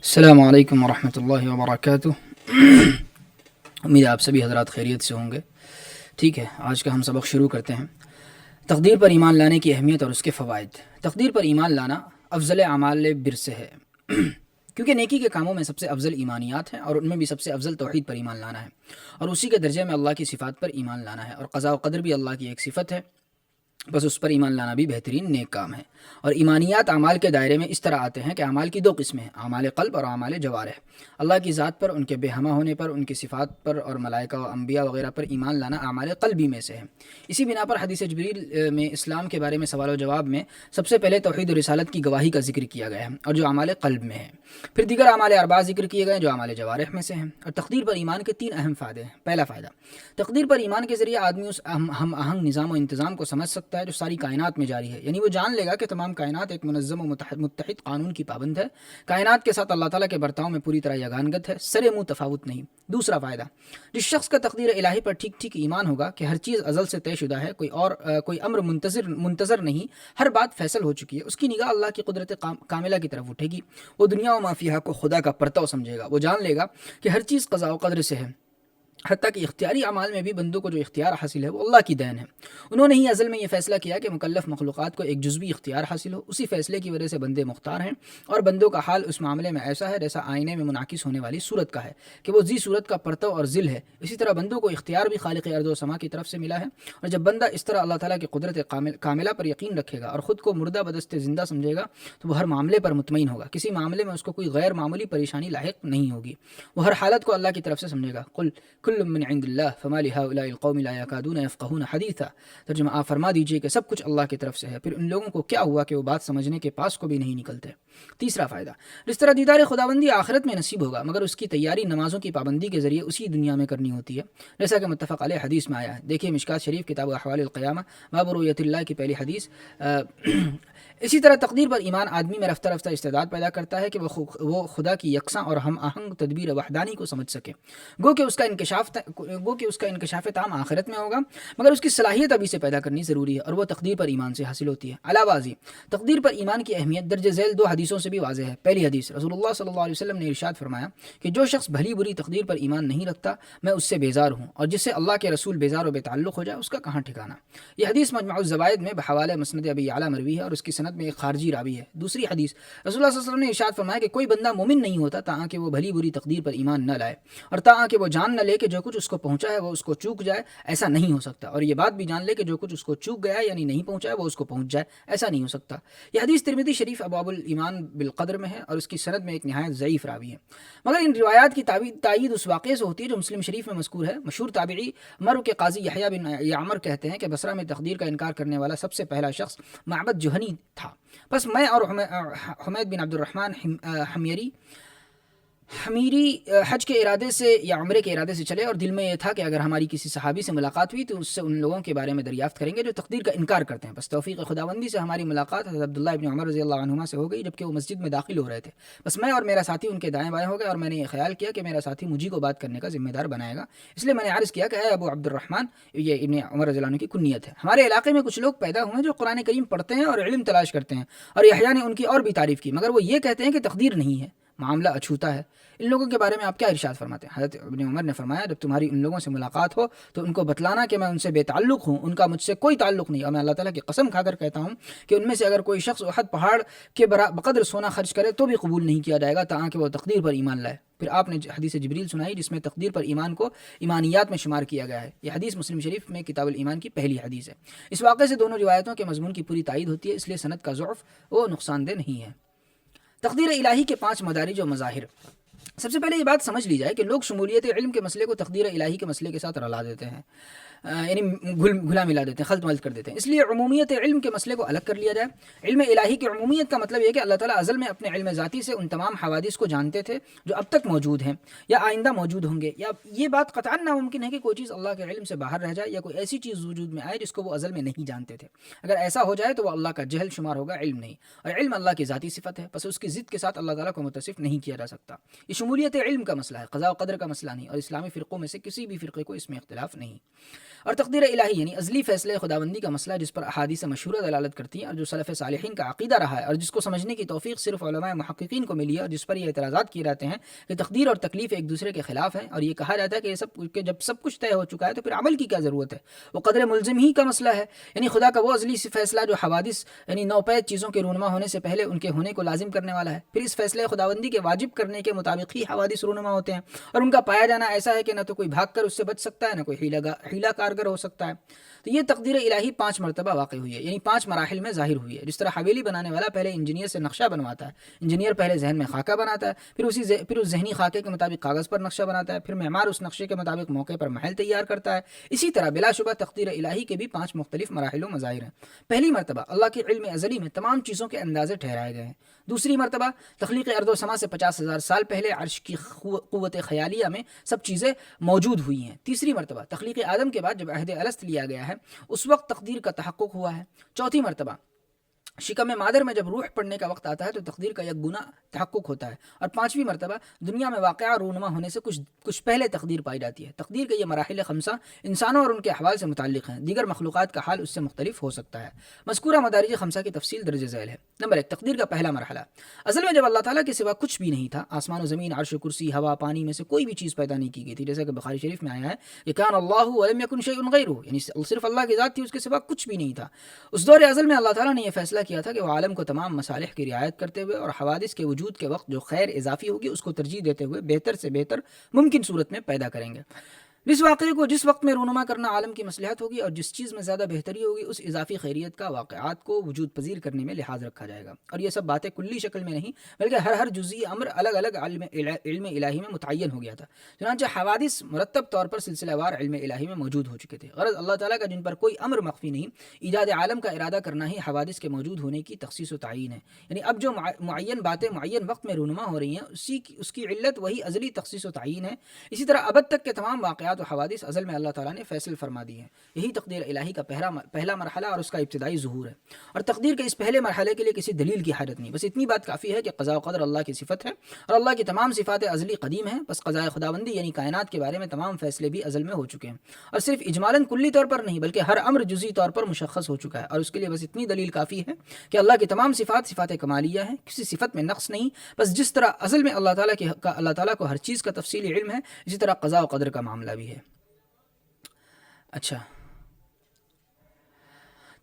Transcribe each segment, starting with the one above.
السلام علیکم ورحمۃ اللہ وبرکاتہ۔ امید ہے آپ سبھی حضرات خیریت سے ہوں گے۔ ٹھیک ہے، آج کا ہم سبق شروع کرتے ہیں۔ تقدیر پر ایمان لانے کی اہمیت اور اس کے فوائد۔ تقدیر پر ایمان لانا افضل اعمال بر سے ہے، کیونکہ نیکی کے کاموں میں سب سے افضل ایمانیات ہیں، اور ان میں بھی سب سے افضل توحید پر ایمان لانا ہے، اور اسی کے درجے میں اللہ کی صفات پر ایمان لانا ہے، اور قضاء و قدر بھی اللہ کی ایک صفت ہے، بس اس پر ایمان لانا بھی بہترین نیک کام ہے۔ اور ایمانیات اعمال کے دائرے میں اس طرح آتے ہیں کہ اعمال کی دو قسمیں ہیں، اعمال قلب اور اعمال جوارح۔ اللہ کی ذات پر، ان کے بے ہمہ ہونے پر، ان کی صفات پر اور ملائکہ و انبیاء وغیرہ پر ایمان لانا اعمال قلبی میں سے ہے۔ اسی بنا پر حدیث جبریل میں اسلام کے بارے میں سوال و جواب میں سب سے پہلے توحید و رسالت کی گواہی کا ذکر کیا گیا ہے، اور جو اعمال قلب میں ہے، پھر دیگر اعمال اربعہ ذکر کیے گئے جو اعمال جوارح میں سے ہیں۔ اور تقدیر پر ایمان کے تین اہم فائدے ہیں۔ پہلا فائدہ، تقدیر پر ایمان کے ذریعے آدمی اس ہم آہنگ نظام و انتظام کو سمجھ سکتا ہے جو ساری کائنات میں جاری ہے، یعنی وہ جان لے گا کہ تمام کائنات ایک منظم و متحد قانون کی پابند ہے، کائنات کے ساتھ اللہ تعالیٰ کے برتاؤ میں پوری طرح یگانگت ہے، سرے منہ تفاوت نہیں۔ دوسرا فائدہ، جس شخص کا تقدیر الہی پر ٹھیک ٹھیک ایمان ہوگا کہ ہر چیز ازل سے طے شدہ ہے، کوئی امر منتظر نہیں، ہر بات فیصل ہو چکی ہے، اس کی نگاہ اللہ کی قدرت کاملہ کی طرف اٹھے گی، وہ دنیا و ما فیہا کو خدا کا پرتو سمجھے گا، وہ جان لے گا کہ ہر چیز قضاء و قدر سے ہے، حتیٰ کہ اختیاری اعمال میں بھی بندوں کو جو اختیار حاصل ہے وہ اللہ کی دین ہے۔ انہوں نے ہی ازل میں یہ فیصلہ کیا کہ مکلف مخلوقات کو ایک جزوی اختیار حاصل ہو، اسی فیصلے کی وجہ سے بندے مختار ہیں، اور بندوں کا حال اس معاملے میں ایسا ہے جیسا آئینے میں منعکس ہونے والی صورت کا ہے کہ وہ ذی صورت کا پرتو اور ذل ہے۔ اسی طرح بندوں کو اختیار بھی خالق ارض و سما کی طرف سے ملا ہے، اور جب بندہ اس طرح اللہ تعالیٰ کی قدرت کاملہ پر یقین رکھے گا اور خود کو مردہ بدست زندہ سمجھے گا تو وہ ہر معاملے پر مطمئن ہوگا، کسی معاملے میں اس کو کوئی غیر معمولی پریشانی لاحق نہیں ہوگی، وہ ہر حالت کو اللہ کی طرف سے سمجھے گا۔ قل کل من عند اللہ فما لهؤلاء القوم لا يكادون يفقهون حدیثا۔ ترجمہ آپ فرما دیجئے کہ سب کچھ اللہ کی طرف سے ہے، پھر ان لوگوں کو کیا ہوا کہ وہ بات سمجھنے کے پاس کو بھی نہیں نکلتے۔ تیسرا فائدہ، جس طرح دیدار خداوندی آخرت میں نصیب ہوگا، مگر اس کی تیاری نمازوں کی پابندی کے ذریعے اسی دنیا میں کرنی ہوتی ہے، جیسا کہ متفق علیہ حدیث میں آیا ہے۔ دیکھیے مشکات شریف کتاب احوال القیامہ باب رؤیت اللہ کی پہلی حدیث۔ اسی طرح تقدیر پر ایمان آدمی میں رفتہ رفتہ استعداد پیدا کرتا ہے کہ وہ خدا کی یکساں اور ہم آہنگ تدبیر وحدانی کو سمجھ سکے، گو کہ اس کا انکشاف تام آخرت میں ہوگا، مگر اس کی صلاحیت ابھی سے پیدا کرنی ضروری ہے، اور وہ تقدیر پر ایمان سے حاصل ہوتی ہے۔ علاوہ ازیں تقدیر پر ایمان کی اہمیت درج ذیل دو حدیثوں سے بھی واضح ہے۔ پہلی حدیث، رسول اللہ صلی اللہ علیہ وسلم نے ارشاد فرمایا کہ جو شخص بھلی بری تقدیر پر ایمان نہیں رکھتا میں اس سے بیزار ہوں، اور جس سے اللہ کے رسول بیزار و بے تعلق ہو جائے اس کا کہاں ٹھکانہ۔ یہ حدیث مجمع الزوائد میں بحوالہ مسند ابی یعلا مروی ہے، اور اس کی سند میں ایک خارجی راوی ہے۔ دوسری حدیث، رسول اللہ صلی اللہ علیہ وسلم نے ارشاد فرمایا کہ کوئی بندہ مومن نہیں ہوتا تاں کہ وہ بھلی بری تقدیر پر ایمان نہ لائے، اور تاں کہ وہ جان نہ لے کہ جو کچھ اس کو پہنچا ہے وہ اس کو چوک جائے، ایسا نہیں ہو سکتا، اور یہ بات بھی جان لے کہ جو کچھ اس کو چوک گیا ہے یعنی نہیں پہنچا ہے وہ اس کو پہنچ جائے، ایسا نہیں ہو سکتا۔ یہ حدیث ترمذی شریف ابواب الایمان بالقدر میں ہے، اور اس کی سند میں ایک نہایت ضعیف راوی ہے، مگر ان روایات کی تائید اس واقعے سے ہوتی ہے جو مسلم شریف میں مذکور ہے۔ مشہور تابعی مرو کے قاضی یحییٰ بن یعمر کہتے ہیں کہ بصرہ میں تقدیر کا انکار کرنے والا سب سے پہلا شخص معبد جہنی تھا، بس میں اور حمید بن عبد الرحمن حمیری حج کے ارادے سے یا عمرے کے ارادے سے چلے، اور دل میں یہ تھا کہ اگر ہماری کسی صحابی سے ملاقات ہوئی تو اس سے ان لوگوں کے بارے میں دریافت کریں گے جو تقدیر کا انکار کرتے ہیں۔ بس توفیق خداوندی سے ہماری ملاقات حضرت عبداللہ ابن عمر رضی اللہ عنہما سے ہو گئی جبکہ وہ مسجد میں داخل ہو رہے تھے، بس میں اور میرا ساتھی ان کے دائیں بائیں ہو گئے، اور میں نے یہ خیال کیا کہ میرا ساتھی مجھے کو بات کرنے کا ذمہ دار بنائے گا، اس لیے میں نے عرض کیا کہ اے ابو عبد الرحمن، یہ ابن عمر رضی اللہ عنہ کی کنیت ہے، ہمارے علاقے میں کچھ لوگ پیدا ہوئے جو قرآن کریم پڑھتے ہیں اور علم تلاش کرتے ہیں، اور یحییٰ نے ان کی اور بھی تعریف کی، مگر وہ یہ کہتے ہیں کہ تقدیر نہیں ہے، معاملہ اچھوتا ہے۔ ان لوگوں کے بارے میں آپ کیا ارشاد فرماتے ہیں؟ حضرت ابن عمر نے فرمایا جب تمہاری ان لوگوں سے ملاقات ہو تو ان کو بتلانا کہ میں ان سے بے تعلق ہوں، ان کا مجھ سے کوئی تعلق نہیں، اور میں اللہ تعالیٰ کی قسم کھا کر کہتا ہوں کہ ان میں سے اگر کوئی شخص احد پہاڑ کے بقدر سونا خرچ کرے تو بھی قبول نہیں کیا جائے گا تاکہ وہ تقدیر پر ایمان لائے۔ پھر آپ نے حدیث جبریل سنائی جس میں تقدیر پر ایمان کو ایمانیات میں شمار کیا گیا ہے۔ یہ حدیث مسلم شریف میں کتاب الایمان کی پہلی حدیث ہے۔ اس واقعے سے دونوں روایتوں کے مضمون کی پوری تائید ہوتی ہے، اس لیے سند کا ضعف وہ نقصان دہ نہیں ہے۔ تقدیر الہی کے 5 مدارج و مظاہر۔ سب سے پہلے یہ بات سمجھ لی جائے کہ لوگ شمولیت علم کے مسئلے کو تقدیر الہی کے مسئلے کے ساتھ رلا دیتے ہیں، یعنی گھلا ملا دیتے ہیں، خلط ملط کر دیتے ہیں، اس لیے عمومیت علم کے مسئلے کو الگ کر لیا جائے۔ علم الہی کی عمومیت کا مطلب یہ کہ اللہ تعالیٰ ازل میں اپنے علم ذاتی سے ان تمام حوادث کو جانتے تھے جو اب تک موجود ہیں یا آئندہ موجود ہوں گے، یا یہ بات قطعاً ناممکن ہے کہ کوئی چیز اللہ کے علم سے باہر رہ جائے یا کوئی ایسی چیز وجود میں آئے جس کو وہ ازل میں نہیں جانتے تھے۔ اگر ایسا ہو جائے تو وہ اللہ کا جہل شمار ہوگا، علم نہیں، اور علم اللہ کی ذاتی صفت ہے، بس اس کی ضد کے ساتھ اللہ تعالیٰ کو متصف نہیں کیا جا سکتا۔ یہ شمولیت علم کا مسئلہ ہے، قضاء و قدر کا مسئلہ نہیں، اور اسلامی فرقوں میں سے کسی بھی فرقے کو اس میں اختلاف نہیں۔ اور تقدیر الہی یعنی ازلی فیصلے خداوندی کا مسئلہ جس پر احادیث مشہورہ دلالت کرتی ہیں اور جو سلف صالحین کا عقیدہ رہا ہے اور جس کو سمجھنے کی توفیق صرف علماء محققین کو ملی ہے، اور جس پر یہ اعتراضات کیے جاتے ہیں کہ تقدیر اور تکلیف ایک دوسرے کے خلاف ہیں، اور یہ کہا جاتا ہے کہ جب سب کچھ طے ہو چکا ہے تو پھر عمل کی کیا ضرورت ہے، وہ قدر ملزم ہی کا مسئلہ ہے، یعنی خدا کا وہ ازلی فیصلہ جو حوادث یعنی نوپید چیزوں کے رونما ہونے سے پہلے ان کے ہونے کو لازم کرنے والا ہے، پھر اس فیصلے خداوندی کے واجب کرنے کے مطابق ہی حوادث رونما ہوتے ہیں، اور ان کا پایا جانا ایسا ہے کہ نہ تو کوئی بھاگ کر اس سے بچ سکتا ہے، نہ کوئی حیلہ کارگر ہو سکتا ہے۔ تو یہ تقدیر الہی 5 مرتبہ واقع ہوئی ہے، یعنی 5 مراحل میں ظاہر ہوئی ہے۔ جس طرح حویلی بنانے والا پہلے انجینئر سے نقشہ بنواتا ہے، انجینئر پہلے ذہن میں خاکہ بناتا ہے، پھر اس ذہنی خاکے کے مطابق کاغذ پر نقشہ بناتا ہے، پھر معمار اس نقشے کے مطابق موقع پر محل تیار کرتا ہے۔ اسی طرح بلا شبہ تقدیر الہی کے بھی 5 مختلف مراحل و مظاہر ہیں۔ پہلی مرتبہ اللہ کے علم ازلی میں تمام چیزوں کے اندازے ٹھہرائے گئے ہیں۔ دوسری مرتبہ تخلیق ارض و سما سے 50,000 سال پہلے عرش کی قوت خیالیہ میں سب چیزیں موجود ہوئی ہیں۔ تیسری مرتبہ تخلیق آدم کے بعد جب عہد الست لیا گیا ہے اس وقت تقدیر کا تحقق ہوا ہے۔ چوتھی مرتبہ شکم مادر میں جب روح پڑنے کا وقت آتا ہے تو تقدیر کا یک گنا تحقق ہوتا ہے۔ اور 5ویں مرتبہ دنیا میں واقعہ رونما ہونے سے کچھ پہلے تقدیر پائی جاتی ہے۔ تقدیر کے یہ مراحل خمسہ انسانوں اور ان کے احوال سے متعلق ہیں، دیگر مخلوقات کا حال اس سے مختلف ہو سکتا ہے۔ مذکورہ مدارج خمسہ کی تفصیل درج ذیل ہے۔ نمبر 1، تقدیر کا پہلا مرحلہ۔ اصل میں جب اللہ تعالیٰ کے سوا کچھ بھی نہیں تھا، آسمان و زمین، عرش و کرسی، ہوا، پانی میں سے کوئی بھی چیز پیدا نہیں کی گئی تھی، جیسا کہ بخاری شریف میں آیا ہے کہ کان اللہ ولم یکن شیء غیرہ، یعنی صرف اللہ کی ذات تھی، اس کے سوا کچھ بھی نہیں تھا۔ اس دور ازل میں اللہ تعالیٰ نے یہ فیصلہ کیا تھا کہ وہ عالم کو تمام مصالح کی رعایت کرتے ہوئے اور حوادث کے وجود کے وقت جو خیر اضافی ہوگی اس کو ترجیح دیتے ہوئے بہتر سے بہتر ممکن صورت میں پیدا کریں گے۔ جس واقعے کو جس وقت میں رونما کرنا عالم کی مصلحت ہوگی اور جس چیز میں زیادہ بہتری ہوگی اس اضافی خیریت کا واقعات کو وجود پذیر کرنے میں لحاظ رکھا جائے گا۔ اور یہ سب باتیں کلی شکل میں نہیں بلکہ ہر جزئی امر الگ الگ علم الہی میں متعین ہو گیا تھا۔ چنانچہ حوادث مرتب طور پر سلسلہ وار علم الہی میں موجود ہو چکے تھے۔ غرض اللہ تعالیٰ کا جن پر کوئی امر مخفی نہیں، ایجاد عالم کا ارادہ کرنا ہی حوادث کے موجود ہونے کی تخصیص و تعین ہے۔ یعنی اب جو معین باتیں معین وقت میں رونما ہو رہی ہیں اس کی علت وہی ازلی تخصیص و تعین ہے۔ اسی طرح ابد تک کے تمام واقعات و حوادث ازل میں اللہ تعالیٰ نے فیصل فرما دی ہیں۔ یہی تقدیر الہی کا پہلا مرحلہ اور اس کا ابتدائی ظہور ہے۔ اور تقدیر کے اس پہلے مرحلے کے لیے کسی دلیل کی حاجت نہیں، بس اتنی بات کافی ہے کہ قضاء و قدر اللہ کی صفت ہے اور اللہ کی تمام صفات ازلی قدیم ہیں۔ بس قضاء خداوندی یعنی کائنات کے بارے میں تمام فیصلے بھی ازل میں ہو چکے ہیں، اور صرف اجمالاً کلی طور پر نہیں بلکہ ہر امر جزئی طور پر مشخص ہو چکا ہے۔ اور اس کے لیے بس اتنی دلیل کافی ہے کہ اللہ کی تمام صفات کمالیہ ہیں، کسی صفت میں نقص نہیں۔ بس جس طرح ازل میں اللہ تعالیٰ کو ہر چیز کا تفصیلی علم ہے، اسی طرح قضاء و قدر کا معاملہ بھی ہے۔ اچھا،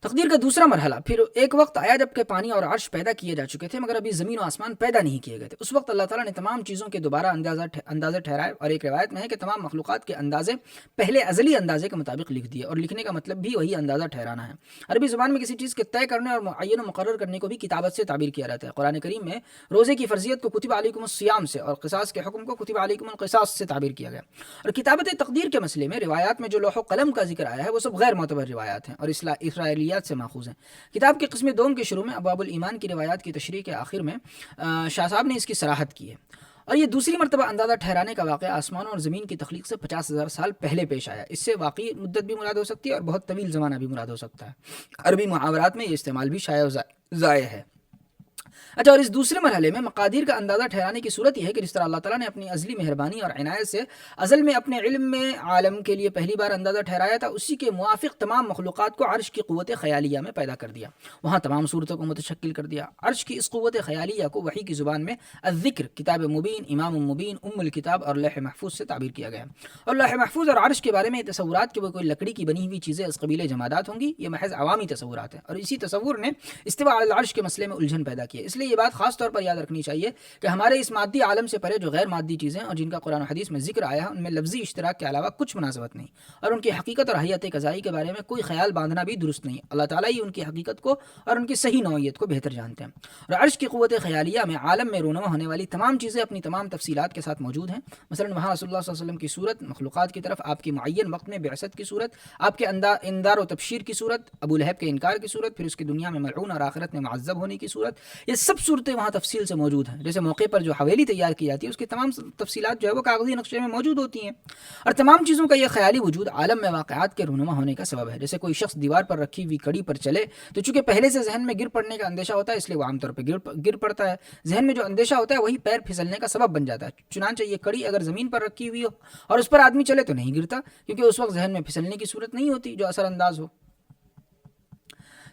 تقدیر کا دوسرا مرحلہ پھر ایک وقت آیا جب کہ پانی اور عرش پیدا کیے جا چکے تھے مگر ابھی زمین و آسمان پیدا نہیں کیے گئے تھے۔ اس وقت اللہ تعالیٰ نے تمام چیزوں کے دوبارہ اندازے ٹھہرائے، اور ایک روایت میں ہے کہ تمام مخلوقات کے اندازے پہلے ازلی اندازے کے مطابق لکھ دیے، اور لکھنے کا مطلب بھی وہی اندازہ ٹھہرانا ہے۔ عربی زبان میں کسی چیز کے طے کرنے اور معین و مقرر کرنے کو بھی کتابت سے تعبیر کیا جاتا ہے۔ قرآن کریم میں روزے کی فرضیت کو کتب علیکم الصیام سے اور قصاص کے حکم کو کتب علیکم القصاص سے تعبیر کیا گیا۔ اور کتابت تقدیر کے مسئلے میں روایات میں جو لوح و قلم کا ذکر آیا ہے وہ سب غیر معتبر روایات ہیں اور اسرائیلیات سے ماخوذ ہیں۔ کتاب کی قسم دوم کے شروع میں ابواب الایمان کی روایات کی تشریح کے آخر میں شاہ صاحب نے اس کی صراحت کی ہے۔ اور یہ دوسری مرتبہ اندازہ ٹھہرانے کا واقعہ آسمانوں اور زمین کی تخلیق سے 50,000 سال پہلے پیش آیا۔ اس سے واقعی مدت بھی مراد ہو سکتی ہے اور بہت طویل زمانہ بھی مراد ہو سکتا ہے۔ عربی محاورات میں یہ استعمال بھی شائع ضائع ہے۔ اچھا، اور اس دوسرے مرحلے میں مقادیر کا اندازہ ٹھہرانے کی صورت یہ ہے کہ جس طرح اللہ تعالیٰ نے اپنی ازلی مہربانی اور عنایت سے ازل میں اپنے علم میں عالم کے لیے پہلی بار اندازہ ٹھہرایا تھا، اسی کے موافق تمام مخلوقات کو عرش کی قوت خیالیہ میں پیدا کر دیا، وہاں تمام صورتوں کو متشکل کر دیا۔ عرش کی اس قوت خیالیہ کو وحی کی زبان میں الذکر، کتاب مبین، امام مبین، الکتاب اور لوح محفوظ سے تعبیر کیا گیا۔ اور لوح محفوظ اور عرش کے بارے میں تصورات کہ وہ کوئی لکڑی کی بنی ہوئی چیزیں از قبیل جمادات ہوں گی، یہ محض عوامی تصورات ہیں، اور اسی تصور نے استواء علی العرش کے مسئلے میں الجھن پیدا کی ہے۔ اس لیے یہ بات خاص طور پر یاد رکھنی چاہیے کہ ہمارے اس مادی عالم سے پرے جو غیر مادی چیزیں اور جن کا قرآن و حدیث میں ذکر آیا ہے ان میں لفظی اشتراک کے علاوہ کچھ مناسبت نہیں، اور ان کی حقیقت اور حیات قضائی کے بارے میں کوئی خیال باندھنا بھی درست نہیں۔ اللہ تعالیٰ ہی ان کی حقیقت کو اور ان کی صحیح نوعیت کو بہتر جانتے ہیں۔ اور عرش کی قوت خیالیہ میں عالم میں رونما ہونے والی تمام چیزیں اپنی تمام تفصیلات کے ساتھ موجود ہیں۔ مثلا وہاں رسول اللہ صلی اللہ علیہ وسلم کی صورت، مخلوقات کی طرف آپ کی معین وقت میں بعثت کی صورت، آپ کے انذار و تبشیر کی صورت، ابو لہب کے انکار کی صورت، پھر اس کی دنیا میں ملعون اور آخرت میں معذب ہونے کی صورت، یہ سب صورتیں وہاں تفصیل سے موجود ہیں. جیسے موقع پر جو حویلی تیار کی جاتی ہے اس کی تمام تفصیلات جو ہے وہ کاغذی نقشے میں موجود ہوتی ہیں. اور تمام چیزوں کا یہ خیالی وجود عالم میں واقعات کے رونما ہونے کا سبب ہے. جیسے کوئی شخص دیوار پر رکھی ہوئی کڑی پر چلے تو چونکہ پہلے سے ذہن میں گر پڑنے کا اندیشہ ہوتا ہے اس لیے وہ عام طور پہ گر پڑتا ہے. ذہن میں جو اندیشہ ہوتا ہے وہی پیر پھسلنے کا سبب بن جاتا ہے. چنانچہ یہ کڑی اگر زمین پر رکھی ہوئی ہو اور اس پر آدمی چلے تو نہیں گرتا, کیونکہ اس وقت ذہن میں پھسلنے کی صورت نہیں ہوتی جو اثر انداز ہو.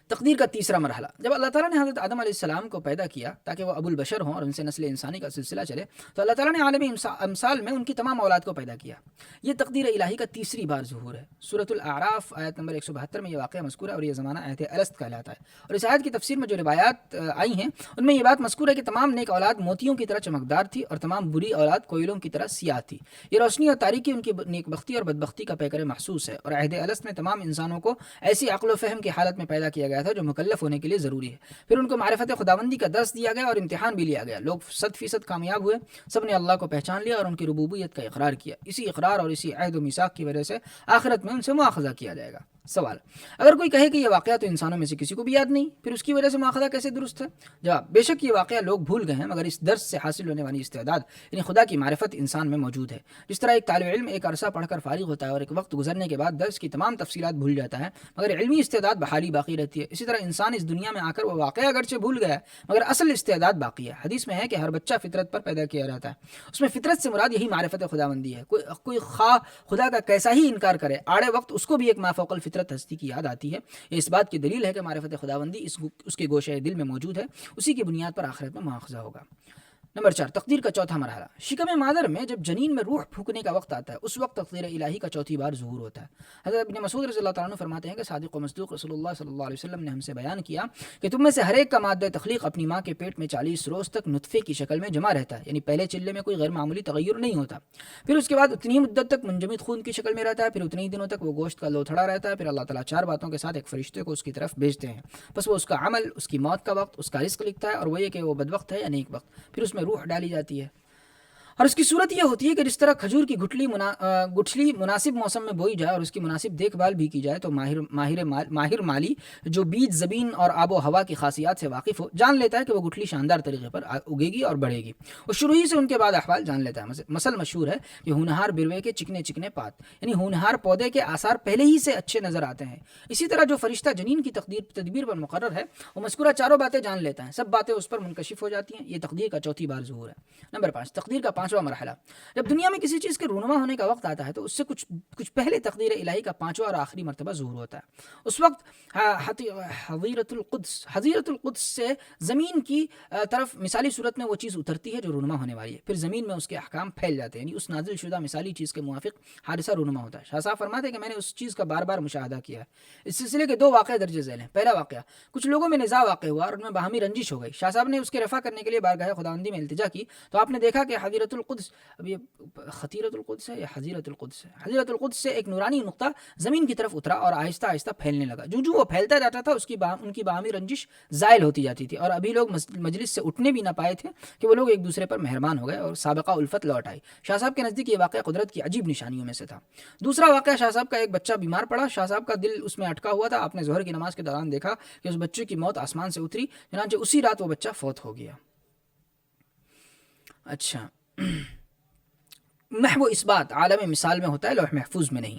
تقدیر کا تیسرا مرحلہ. جب اللہ تعالیٰ نے حضرت آدم علیہ السلام کو پیدا کیا تاکہ وہ ابو البشر ہوں اور ان سے نسل انسانی کا سلسلہ چلے, تو اللہ تعالیٰ نے عالم امثال میں ان کی تمام اولاد کو پیدا کیا. یہ تقدیر الہی کا تیسری بار ظہور ہے. سورۃ الاعراف آیت نمبر 172 میں یہ واقعہ مذکور ہے اور یہ زمانہ عہد الست کہلاتا ہے. اور اس آیت کی تفسیر میں جو روایات آئی ہیں ان میں یہ بات مذکور ہے کہ تمام نیک اولاد موتیوں کی طرح چمکدار تھی اور تمام بری اولاد کوئلوں کی طرح سیاہ تھی. یہ روشنی اور تاریکی ان کی نیک بختی اور بدبختی کا پیکر محسوس ہے. اور عہد الست میں تمام انسانوں کو ایسی عقل و فہم کی حالت میں پیدا کیا گیا تھا جو مکلف ہونے کے لیے ضروری ہے. پھر ان کو معرفت خداوندی کا درس دیا گیا اور امتحان بھی لیا گیا. لوگ 100% کامیاب ہوئے. سب نے اللہ کو پہچان لیا اور ان کی ربوبیت کا اقرار کیا. اسی اقرار اور اسی عہد و میثاق کی وجہ سے آخرت میں ان سے مواخذہ کیا جائے گا. سوال: اگر کوئی کہے کہ یہ واقعہ تو انسانوں میں سے کسی کو بھی یاد نہیں, پھر اس کی وجہ سے مواخذہ کیسے درست ہے؟ جواب: بے شک یہ واقعہ لوگ بھول گئے ہیں, مگر اس درس سے حاصل ہونے والی استعداد یعنی خدا کی معرفت انسان میں موجود ہے. جس طرح ایک طالب علم ایک عرصہ پڑھ کر فارغ ہوتا ہے اور ایک وقت گزرنے کے بعد درس کی تمام تفصیلات بھول جاتا ہے, مگر علمی استعداد بحالی باقی رہتی ہے, اسی طرح انسان اس دنیا میں آ کر وہ واقعہ اگرچہ بھول گیا ہے مگر اصل استعداد باقی ہے. حدیث میں ہے کہ ہر بچہ فطرت پر پیدا کیا جاتا ہے. اس میں فطرت سے مراد یہی معرفت خداوندی ہے. کوئی خواہ خدا کا کیسا ہی انکار کرے, آڑے وقت اس کو بھی ایک مافوق الفطرت ہستی کی یاد آتی ہے. یہ اس بات کی دلیل ہے کہ معرفت خداوندی اس کے گوشے دل میں موجود ہے. اسی کی بنیاد پر آخرت میں مواخذہ ہوگا. نمبر 4, تقدیر کا چوتھا مرحلہ. شکم مادر میں جب جنین میں روح پھونکنے کا وقت آتا ہے اس وقت تقدیر الہی کا چوتھی بار ظہور ہوتا ہے. حضرت ابن مسعود رضی اللہ تعالیٰ عنہ فرماتے ہیں کہ صادق و مصدوق رسول اللہ صلی اللہ علیہ وسلم نے ہم سے بیان کیا کہ تم میں سے ہر ایک کا مادہ تخلیق اپنی ماں کے پیٹ میں 40 روز تک نطفے کی شکل میں جمع رہتا ہے, یعنی پہلے چلے میں کوئی غیر معمولی تغیر نہیں ہوتا. پھر اس کے بعد اتنی مدت تک منجمد خون کی شکل میں رہتا ہے, پھر اتنے ہی دنوں تک وہ گوشت کا لوتھڑا رہتا ہے. پھر اللہ تعالیٰ 4 باتوں کے ساتھ ایک فرشتے کو اس کی طرف بھیجتے ہیں. بس وہ اس کا عمل, اس کی موت کا وقت, اس کا رزق لکھتا ہے اور وہ یہ کہ وہ بدوقت ہے یا نیک وقت. پھر اس میں روح ڈالی جاتی ہے اور اس کی صورت یہ ہوتی ہے کہ جس طرح کھجور کی گٹھلی مناسب موسم میں بوئی جائے اور اس کی مناسب دیکھ بھال بھی کی جائے تو ماہر مالی جو بیج زمین اور آب و ہوا کی خاصیات سے واقف ہو جان لیتا ہے کہ وہ گٹھلی شاندار طریقے پر اگے گی اور بڑھے گی. وہ شروع ہی سے ان کے بعد احوال جان لیتا ہے. مثل مشہور ہے کہ ہونہار بروے کے چکنے چکنے پات, یعنی ہونہار پودے کے آثار پہلے ہی سے اچھے نظر آتے ہیں. اسی طرح جو فرشتہ جنین کی تدبیر پر مقرر ہے وہ مذکورہ 4 باتیں جان لیتا ہے. سب باتیں اس پر منکشف ہو جاتی ہیں. یہ تقدیر کا چوتھی بار ظہور ہے. نمبر 5, تقدیر کا 5واں مرحلہ. جب دنیا میں کسی چیز کے رونما ہونے کا وقت آتا ہے تو اس سے کچھ پہلے تقدیر الہی کا 5واں اور آخری مرتبہ ظہور ہوتا ہے. اس وقت حضیرت القدس سے زمین کی طرف مثالی صورت میں وہ چیز اترتی ہے جو رونما ہونے والی ہے. پھر زمین میں اس کے احکام پھیل جاتے ہیں, یعنی اس نازل شدہ مثالی چیز کے موافق حادثہ رونما ہوتا ہے. شاہ صاحب فرماتے ہیں کہ میں نے اس چیز کا بار بار مشاہدہ کیا ہے. اس سلسلے کے 2 واقعہ درج ذیل ہیں. پہلا واقعہ, کچھ لوگوں میں نزاع واقع ہوا اور ان میں باہمی رنجش ہو گئی. شاہ صاحب نے اس کے رفع کرنے کے لیے بارگاہ خداوندی میں التجا کی تو آپ نے دیکھا کہ حضیرت القدس, اب یہ خطیرت القدس ہے یا حضیرت القدس ہے, حضیرت القدس سے ایک نورانی نقطہ زمین کی طرف اترا اور آہستہ آہستہ پھیلنے لگا. جو وہ پھیلتا جاتا تھا ان کی باہمی رنجش زائل ہوتی جاتی تھی اور ابھی لوگ مجلس سے اٹھنے بھی نہ پائے تھے کہ وہ لوگ ایک دوسرے پر مہربان ہو گئے اور سابقہ الفت لوٹ آئی. شاہ صاحب کے نزدیک یہ واقعہ قدرت کی عجیب نشانیوں میں سے تھا. دوسرا واقعہ, شاہ صاحب کا ایک بچہ بیمار پڑا. شاہ صاحب کا دل اس میں اٹکا ہوا تھا. آپ نے ظہر کی نماز کے دوران دیکھا کہ اس بچے کی موت آسمان سے اتری, چنانچہ اسی رات وہ بچہ فوت ہو گیا. اچھا, محو اس بات عالم مثال میں ہوتا ہے, لوح محفوظ میں نہیں.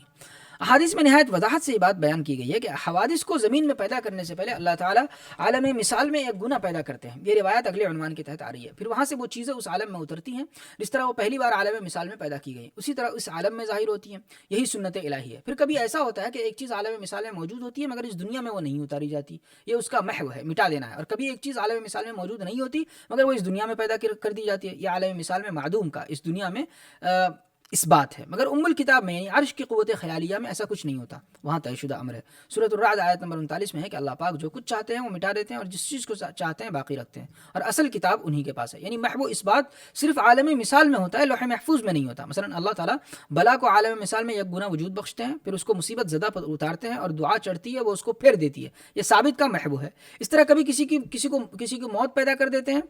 احادیث میں نہایت وضاحت سے یہ بات بیان کی گئی ہے کہ حوادث کو زمین میں پیدا کرنے سے پہلے اللہ تعالیٰ عالم مثال میں ایک گناہ پیدا کرتے ہیں. یہ روایت اگلے عنوان کے تحت آ رہی ہے. پھر وہاں سے وہ چیزیں اس عالم میں اترتی ہیں جس طرح وہ پہلی بار عالم مثال میں پیدا کی گئی, اسی طرح اس عالم میں ظاہر ہوتی ہیں. یہی سنت الہی ہے. پھر کبھی ایسا ہوتا ہے کہ ایک چیز عالم مثال میں موجود ہوتی ہے مگر اس دنیا میں وہ نہیں اتاری جاتی, یہ اس کا محو ہے, مٹا دینا ہے. اور کبھی ایک چیز عالم مثال میں موجود نہیں ہوتی مگر وہ اس دنیا میں پیدا کر دی جاتی ہے, یہ عالم مثال میں معدوم کا اس دنیا میں اس بات ہے. مگر ام الکتاب میں یعنی عرش کی قوت خیالیہ میں ایسا کچھ نہیں ہوتا, وہاں طے شدہ امر ہے. سورۃ الرعد آیت نمبر 39 میں ہے کہ اللہ پاک جو کچھ چاہتے ہیں وہ مٹا دیتے ہیں اور جس چیز کو چاہتے ہیں باقی رکھتے ہیں, اور اصل کتاب انہی کے پاس ہے. یعنی محو اس بات صرف عالم مثال میں ہوتا ہے, لوح محفوظ میں نہیں ہوتا. مثلا اللہ تعالیٰ بلا کو عالم مثال میں یک گنا وجود بخشتے ہیں, پھر اس کو مصیبت زدہ پر اتارتے ہیں اور دعا چڑھتی ہے وہ اس کو پھیر دیتی ہے, یہ ثابت کا محو ہے. اس طرح کبھی کسی کو موت پیدا کر دیتے ہیں,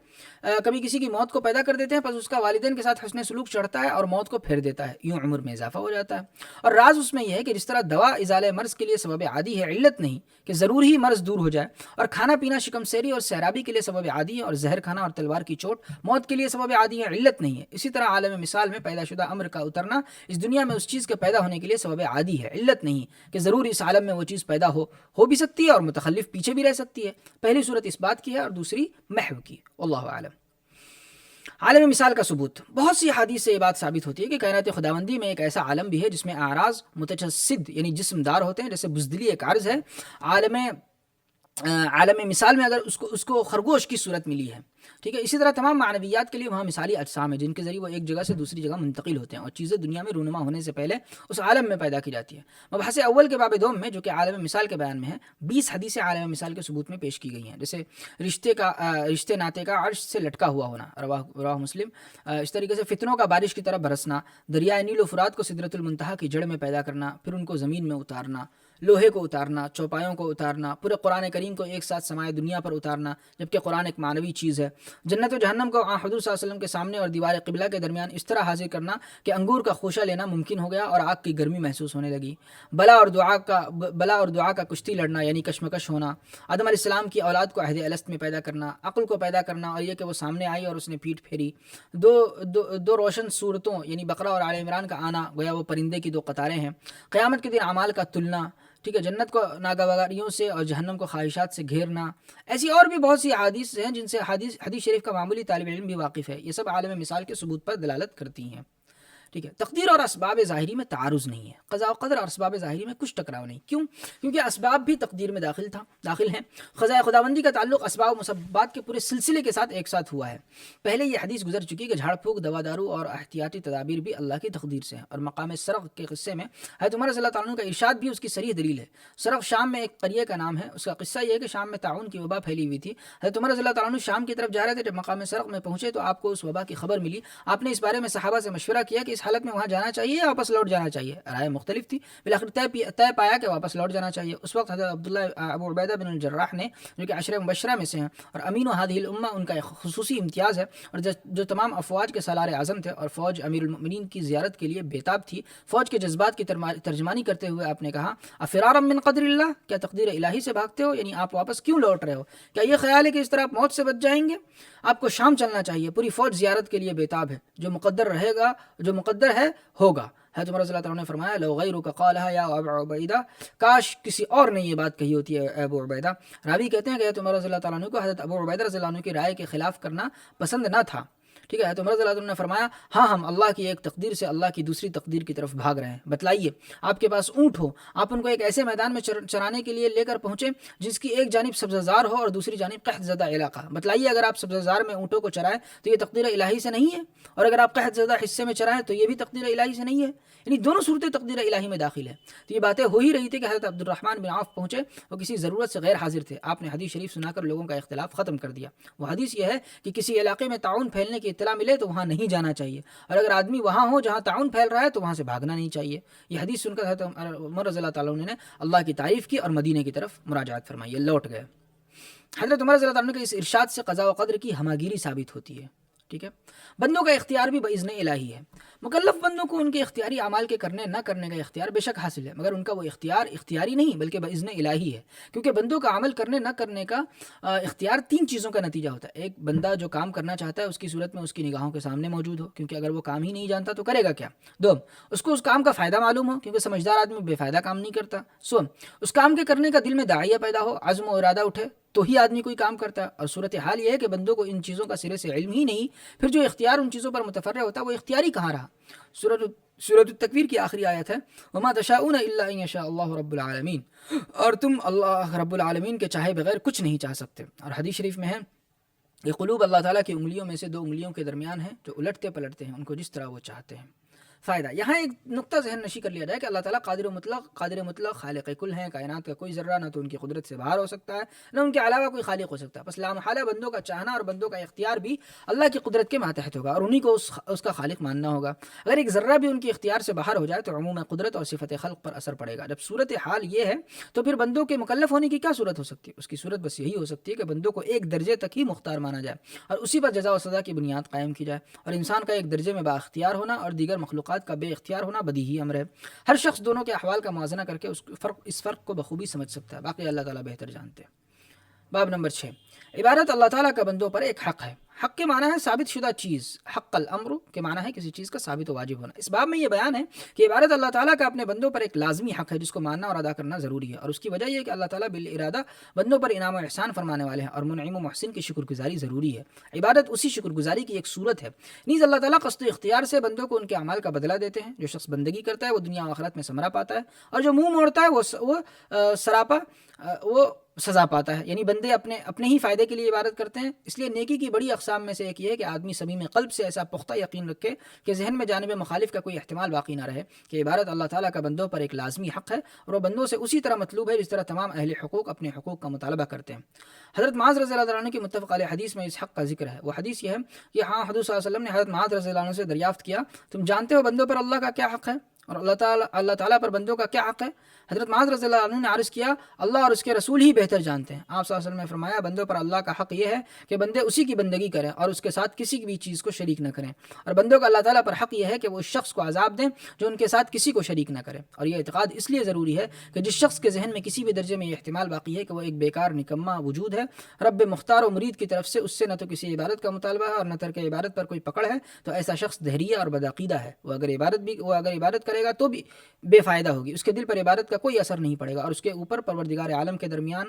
کبھی کسی کی موت کو پیدا کر دیتے ہیں, پس اس کا والدین کے ساتھ حسن سلوک چڑھتا ہے اور موت کو پھیر دیتا ہے، یوں عمر میں اضافہ ہو جاتا ہے۔ اور راز اس میں یہ ہے کہ جس طرح دوا ازالہ مرض کے لیے سبب عادی ہے، علت نہیں کہ ضرور ہی مرض دور ہو جائے، اور کھانا پینا شکم سیری اور سیرابی کے لیے سبب عادی ہے، اور زہر کھانا اور تلوار کی چوٹ موت کے لیے سبب عادی ہے، علت نہیں ہے، اسی طرح عالم مثال میں پیدا شدہ امر کا اترنا اس دنیا میں اس چیز کے پیدا ہونے کے لیے سبب عادی ہے، علت نہیں کہ ضرور اس عالم میں وہ چیز پیدا ہو بھی سکتی ہے اور متخلف پیچھے بھی رہ سکتی ہے۔ پہلی صورت اس بات کی ہے اور دوسری محو کی، واللہ اعلم۔ عالم مثال کا ثبوت، بہت سی حدیث سے یہ بات ثابت ہوتی ہے کہ کائنات خداوندی میں ایک ایسا عالم بھی ہے جس میں اعراض متجسد یعنی جسم دار ہوتے ہیں، جیسے بزدلی ایک عرض ہے۔ عالم مثال میں اگر اس کو خرگوش کی صورت ملی ہے، ٹھیک ہے، اسی طرح تمام معنویات کے لیے وہاں مثالی اجسام ہیں جن کے ذریعے وہ ایک جگہ سے دوسری جگہ منتقل ہوتے ہیں اور چیزیں دنیا میں رونما ہونے سے پہلے اس عالم میں پیدا کی جاتی ہے۔ مبحث اول کے باب دوم میں جو کہ عالم مثال کے بیان میں ہے، 20 حدیثیں عالم مثال کے ثبوت میں پیش کی گئی ہیں، جیسے رشتے ناطے کا عرش سے لٹکا ہوا ہونا، رواہ مسلم۔ اس طریقے سے فتنوں کا بارش کی طرح برسنا، دریائے نیل و فرات کو سدرۃ المنتہا کی جڑ میں پیدا کرنا، پھر ان کو زمین میں اتارنا، لوہے کو اتارنا، چوپایوں کو اتارنا، پورے قرآن کریم کو ایک ساتھ سمائے دنیا پر اتارنا، جبکہ قرآن ایک معنوی چیز ہے، جنت و جہنم کو حضور صلی اللہ علیہ وسلم کے سامنے اور دیوار قبلہ کے درمیان اس طرح حاضر کرنا کہ انگور کا خوشہ لینا ممکن ہو گیا اور آگ کی گرمی محسوس ہونے لگی، بلا اور دعا کا کشتی لڑنا یعنی کشمکش ہونا، آدم علیہ السلام کی اولاد کو عہد الست میں پیدا کرنا، عقل کو پیدا کرنا اور یہ کہ وہ سامنے آئی اور اس نے پیٹھ پھیری، دو روشن صورتوں یعنی بقرہ اور آل عمران کا آنا، گویا وہ پرندے کی دو قطاریں ہیں، قیامت کے دن اعمال کا تلنا، ٹھیک ہے، جنت کو ناگواریوں سے اور جہنم کو خواہشات سے گھیرنا، ایسی اور بھی بہت سی احادیث ہیں جن سے حدیث شریف کا معمولی طالب علم بھی واقف ہے۔ یہ سب عالم مثال کے ثبوت پر دلالت کرتی ہیں، ٹھیک ہے۔ تقدیر اور اسباب ظاہری میں تعارض نہیں ہے، قضاء و قدر اور اسباب ظاہری میں کچھ ٹکراؤ نہیں، کیوں؟ کیونکہ اسباب بھی تقدیر میں داخل ہیں۔ قضاء خداوندی کا تعلق اسباب و مسببات کے پورے سلسلے کے ساتھ ایک ساتھ ہوا ہے۔ پہلے یہ حدیث گزر چکی کہ جھاڑ پھونک، دوا دارو اور احتیاطی تدابیر بھی اللہ کی تقدیر سے ہیں، اور مقام سرغ کے قصے میں حضرت عمر رضی اللہ تعالیٰ عنہ کا ارشاد بھی اس کی صریح دلیل ہے۔ سرغ شام میں ایک قریے کا نام ہے، اس کا قصہ یہ ہے کہ شام میں طاعون کی وبا پھیلی ہوئی تھی، حضرت عمر رضی اللہ تعالیٰ عنہ شام کی طرف جا رہے تھے، جب مقام سرغ میں پہنچے تو آپ کو اس وبا کی خبر ملی، آپ نے اس بارے میں صحابہ سے مشورہ کیا کہ اس حالت میں وہاں جانا چاہیے یا واپس لوٹ جانا چاہیے، رائے مختلف تھی، بالآخر طے پایا کہ واپس لوٹ جانا چاہیے۔ اس وقت حضرت عبداللہ ابو عبیدہ بن الجراح نے، جو کہ عشرہ مبشرہ میں سے ہیں اور امین و ہادہ الامہ ان کا ایک خصوصی امتیاز ہے، اور جو تمام افواج کے سالار اعظم تھے اور فوج امیر المؤمنین کی زیارت کے لیے بےتاب تھی، فوج کے جذبات کی ترجمانی کرتے ہوئے آپ نے کہا، افرارا من قدر اللہ، کیا تقدیر الہی سے بھاگتے ہو؟ یعنی آپ واپس کیوں لوٹ رہے ہو؟ کیا یہ خیال ہے کہ اس طرح آپ موت سے بچ جائیں گے؟ آپ کو شام چلنا چاہیے، پوری فوج زیارت کے لیے بےتاب ہے، جو مقدر ہے ہوگا۔ حضرت عمر رضی اللہ تعالیٰ نے فرمایا، لو غیرک قالها یا ابو عبیدہ، کاش کسی اور نے یہ بات کہی ہوتی ہے ابو عبیدہ۔ راوی کہتے ہیں کہ حضرت عمر رضی اللہ تعالیٰ عنہ کو حضرت ابو عبیدہ رضی اللہ عنہ کی رائے کے خلاف کرنا پسند نہ تھا، ٹھیک ہے۔ حضرت عمر رضی اللہ عنہ نے فرمایا، ہاں ہم اللہ کی ایک تقدیر سے اللہ کی دوسری تقدیر کی طرف بھاگ رہے ہیں، بتلائیے، آپ کے پاس اونٹ ہو، آپ ان کو ایک ایسے میدان میں چرانے کے لیے لے کر پہنچے جس کی ایک جانب سبزہ زار ہو اور دوسری جانب قحط زدہ علاقہ، بتلائیے اگر آپ سبزہ زار میں اونٹوں کو چرائیں تو یہ تقدیر الہی سے نہیں ہے، اور اگر آپ قحط زدہ حصے میں چرائیں تو یہ بھی تقدیر الہی سے نہیں ہے، یعنی دونوں صورتیں تقدیر الہی میں داخل ہے۔ تو یہ باتیں ہو ہی رہی تھی کہ حضرت عبد الرحمن بن عوف پہنچے، وہ کسی ضرورت سے غیر حاضر تھے، آپ نے حدیث شریف سنا کر لوگوں کا اختلاف ختم کر دیا۔ وہ حدیث یہ ہے کہ کسی علاقے میں طاعون پھیلنے کی اطلاع ملے تو وہاں نہیں جانا چاہیے، اور اگر آدمی وہاں ہو جہاں طاعون پھیل رہا ہے تو وہاں سے بھاگنا نہیں چاہیے۔ یہ حدیث سن کر حضرت عمر رضی اللہ تعالیٰ عنہ نے اللہ کی تعریف کی اور مدینے کی طرف مراجعت فرمائی، یہ لوٹ گئے۔ حضرت عمر رضی اللہ تعالیٰ عنہ کے اس ارشاد سے قضاء و قدر کی ہماگیری ثابت ہوتی ہے، ٹھیک ہے۔ بندوں کا اختیار بھی باذن الہی ہے، مکلف بندوں کو ان کے اختیاری اعمال کے کرنے نہ کرنے کا اختیار بے شک حاصل ہے، مگر ان کا وہ اختیار اختیاری نہیں بلکہ باذن الہی ہے، کیونکہ بندوں کا عمل کرنے نہ کرنے کا اختیار تین چیزوں کا نتیجہ ہوتا ہے۔ ایک، بندہ جو کام کرنا چاہتا ہے اس کی صورت میں اس کی نگاہوں کے سامنے موجود ہو، کیونکہ اگر وہ کام ہی نہیں جانتا تو کرے گا کیا۔ دو، اس کو اس کام کا فائدہ معلوم ہو، کیونکہ سمجھدار آدمی بے فائدہ کام نہیں کرتا۔ سو، اس کام کے کرنے کا دل میں داعیہ پیدا ہو، عزم و ارادہ اٹھے تو ہی آدمی کوئی کام کرتا ہے، اور صورتحال یہ ہے کہ بندوں کو ان چیزوں کا سرے سے علم ہی نہیں، پھر جو اختیار ان چیزوں پر متفرع ہوتا ہے وہ اختیاری کہاں رہا۔ سورۃ التکویر کی آخری آیت ہے، وما تشاؤون الا ان یشاء اللہ رب العالمین، اور تم اللہ رب العالمین کے چاہے بغیر کچھ نہیں چاہ سکتے۔ اور حدیث شریف میں ہے کہ قلوب اللہ تعالیٰ کی انگلیوں میں سے دو انگلیوں کے درمیان ہیں جو الٹتے پلٹتے ہیں ان کو جس طرح وہ چاہتے ہیں۔ فائدہ، یہاں ایک نقطہ ذہن نشی کر لیا جائے کہ اللہ تعالیٰ قادر مطلق خالق کل ہیں، کائنات کا کوئی ذرہ نہ تو ان کی قدرت سے باہر ہو سکتا ہے نہ ان کے علاوہ کوئی خالق ہو سکتا ہے، بس لامحالہ بندوں کا چاہنا اور بندوں کا اختیار بھی اللہ کی قدرت کے ماتحت ہوگا اور انہی کو اس کا خالق ماننا ہوگا۔ اگر ایک ذرہ بھی ان کی اختیار سے باہر ہو جائے تو عموم قدرت اور صفت خلق پر اثر پڑے گا۔ جب صورت حال یہ ہے تو پھر بندوں کے مکلف ہونے کی کیا صورت ہو سکتی ہے؟ اس کی صورت بس یہی ہو سکتی ہے کہ بندوں کو ایک درجے تک ہی مختار مانا جائے اور اسی پر جزا و سزا کی بنیاد قائم کی جائے، اور انسان کا ایک درجے میں بااختیار ہونا اور دیگر مخلوقات تعلقات کا بے اختیار ہونا بدیہی امر ہے۔ ہر شخص دونوں کے احوال کا موازنہ کر کے اس فرق کو بخوبی سمجھ سکتا ہے، باقی اللہ تعالیٰ بہتر جانتے ہیں۔ باب نمبر 6، عبادت اللہ تعالیٰ کا بندوں پر ایک حق ہے۔ حق کے معنی ہے ثابت شدہ چیز، حق الامر کے معنی ہے کسی چیز کا ثابت و واجب ہونا۔ اس باب میں یہ بیان ہے کہ عبادت اللہ تعالیٰ کا اپنے بندوں پر ایک لازمی حق ہے جس کو ماننا اور ادا کرنا ضروری ہے، اور اس کی وجہ یہ ہے کہ اللہ تعالیٰ بالارادہ بندوں پر انعام و احسان فرمانے والے ہیں، اور منعم و محسن کی شکر گزاری ضروری ہے۔ عبادت اسی شکر گزاری کی ایک صورت ہے۔ نیز اللہ تعالیٰ قصد و اختیار سے بندوں کو ان کے اعمال کا بدلہ دیتے ہیں۔ جو شخص بندگی کرتا ہے وہ دنیا و آخرت میں ثمرہ پاتا ہے، اور جو منہ موڑتا ہے وہ سزا پاتا ہے۔ یعنی بندے اپنے ہی فائدے کے لیے عبادت کرتے ہیں۔ اس لیے نیکی کی بڑی اقسام میں سے ایک یہ ہے کہ آدمی صمیم قلب سے ایسا پختہ یقین رکھے کہ ذہن میں جانب مخالف کا کوئی احتمال باقی نہ رہے کہ عبادت اللہ تعالیٰ کا بندوں پر ایک لازمی حق ہے، اور وہ بندوں سے اسی طرح مطلوب ہے جس طرح تمام اہل حقوق اپنے حقوق کا مطالبہ کرتے ہیں۔ حضرت معاذ رضی اللہ عنہ کی متفق علیہ حدیث میں اس حق کا ذکر ہے۔ وہ حدیث یہ ہے کہ حضور صلی اللہ علیہ وسلم نے حضرت معاذ رضی اللہ عنہ سے دریافت کیا، تم جانتے ہو بندوں پر اللہ کا کیا حق ہے اور اللہ تعالیٰ پر بندوں کا کیا حق ہے؟ حضرت معاذ رضی اللہ عنہ نے عرض کیا، اللہ اور اس کے رسول ہی بہتر جانتے ہیں۔ آپ صلی اللہ علیہ وسلم نے فرمایا، بندوں پر اللہ کا حق یہ ہے کہ بندے اسی کی بندگی کریں اور اس کے ساتھ کسی بھی چیز کو شریک نہ کریں، اور بندوں کا اللہ تعالیٰ پر حق یہ ہے کہ وہ اس شخص کو عذاب دیں جو ان کے ساتھ کسی کو شریک نہ کرے۔ اور یہ اعتقاد اس لیے ضروری ہے کہ جس شخص کے ذہن میں کسی بھی درجے میں یہ احتمال باقی ہے کہ وہ ایک بیکار نکما وجود ہے، رب مختار و مرید کی طرف سے اس سے نہ تو کسی عبادت کا مطالبہ ہے اور نہ ترک عبادت پر کوئی پکڑ ہے، تو ایسا شخص دہریہ اور بدعقیدہ ہے۔ وہ اگر عبادت کرے گا تو بھی بے فائدہ ہوگی، اس کے دل پر عبادت کا کوئی اثر نہیں پڑے گا، اور اس کے اوپر پروردگار عالم کے درمیان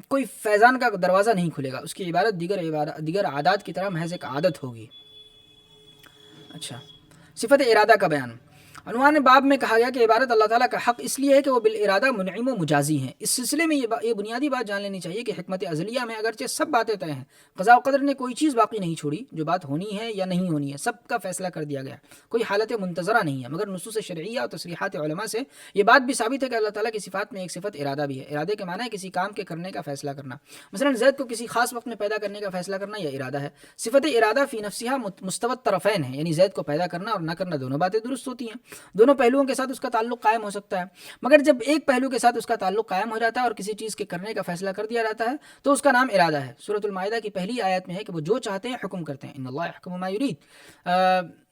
کوئی فیضان کا دروازہ نہیں کھلے گا۔ اس کی عبادت دیگر عادات کی طرح محض ایک عادت ہوگی۔ اچھا، صفت ارادہ کا بیان۔ عنوان باب میں کہا گیا کہ عبادت اللہ تعالیٰ کا حق اس لیے ہے کہ وہ بالارادہ منعم و مجازی ہیں۔ اس سلسلے میں یہ بنیادی بات جان لینی چاہیے کہ حکمت ازلیہ میں اگرچہ سب باتیں طے ہیں، قضاء و قدر نے کوئی چیز باقی نہیں چھوڑی، جو بات ہونی ہے یا نہیں ہونی ہے سب کا فیصلہ کر دیا گیا، کوئی حالت منتظرہ نہیں ہے، مگر نصوص شرعیہ اور تصریحات علماء سے یہ بات بھی ثابت ہے کہ اللہ تعالیٰ کی صفات میں ایک صفت ارادہ بھی ہے۔ ارادے کے معنی ہے کسی کام کے کرنے کا فیصلہ کرنا، مثلا زید کو کسی خاص وقت میں پیدا کرنے کا فیصلہ کرنا، یہ ارادہ ہے۔ صفت ارادہ فی نفسها مستوى الطرفین ہے، یعنی زید کو پیدا کرنا اور نہ کرنا دونوں باتیں درست ہوتی ہیں، دونوں پہلوؤں کے ساتھ اس کا تعلق قائم ہو سکتا ہے، مگر جب ایک پہلو کے ساتھ اس کا تعلق قائم ہو جاتا ہے اور کسی چیز کے کرنے کا فیصلہ کر دیا جاتا ہے تو اس کا نام ارادہ ہے۔ سورۃ المائدہ کی پہلی آیت میں ہے کہ وہ جو چاہتے ہیں حکم کرتے ہیں، ان اللہ یحکم ما یرید۔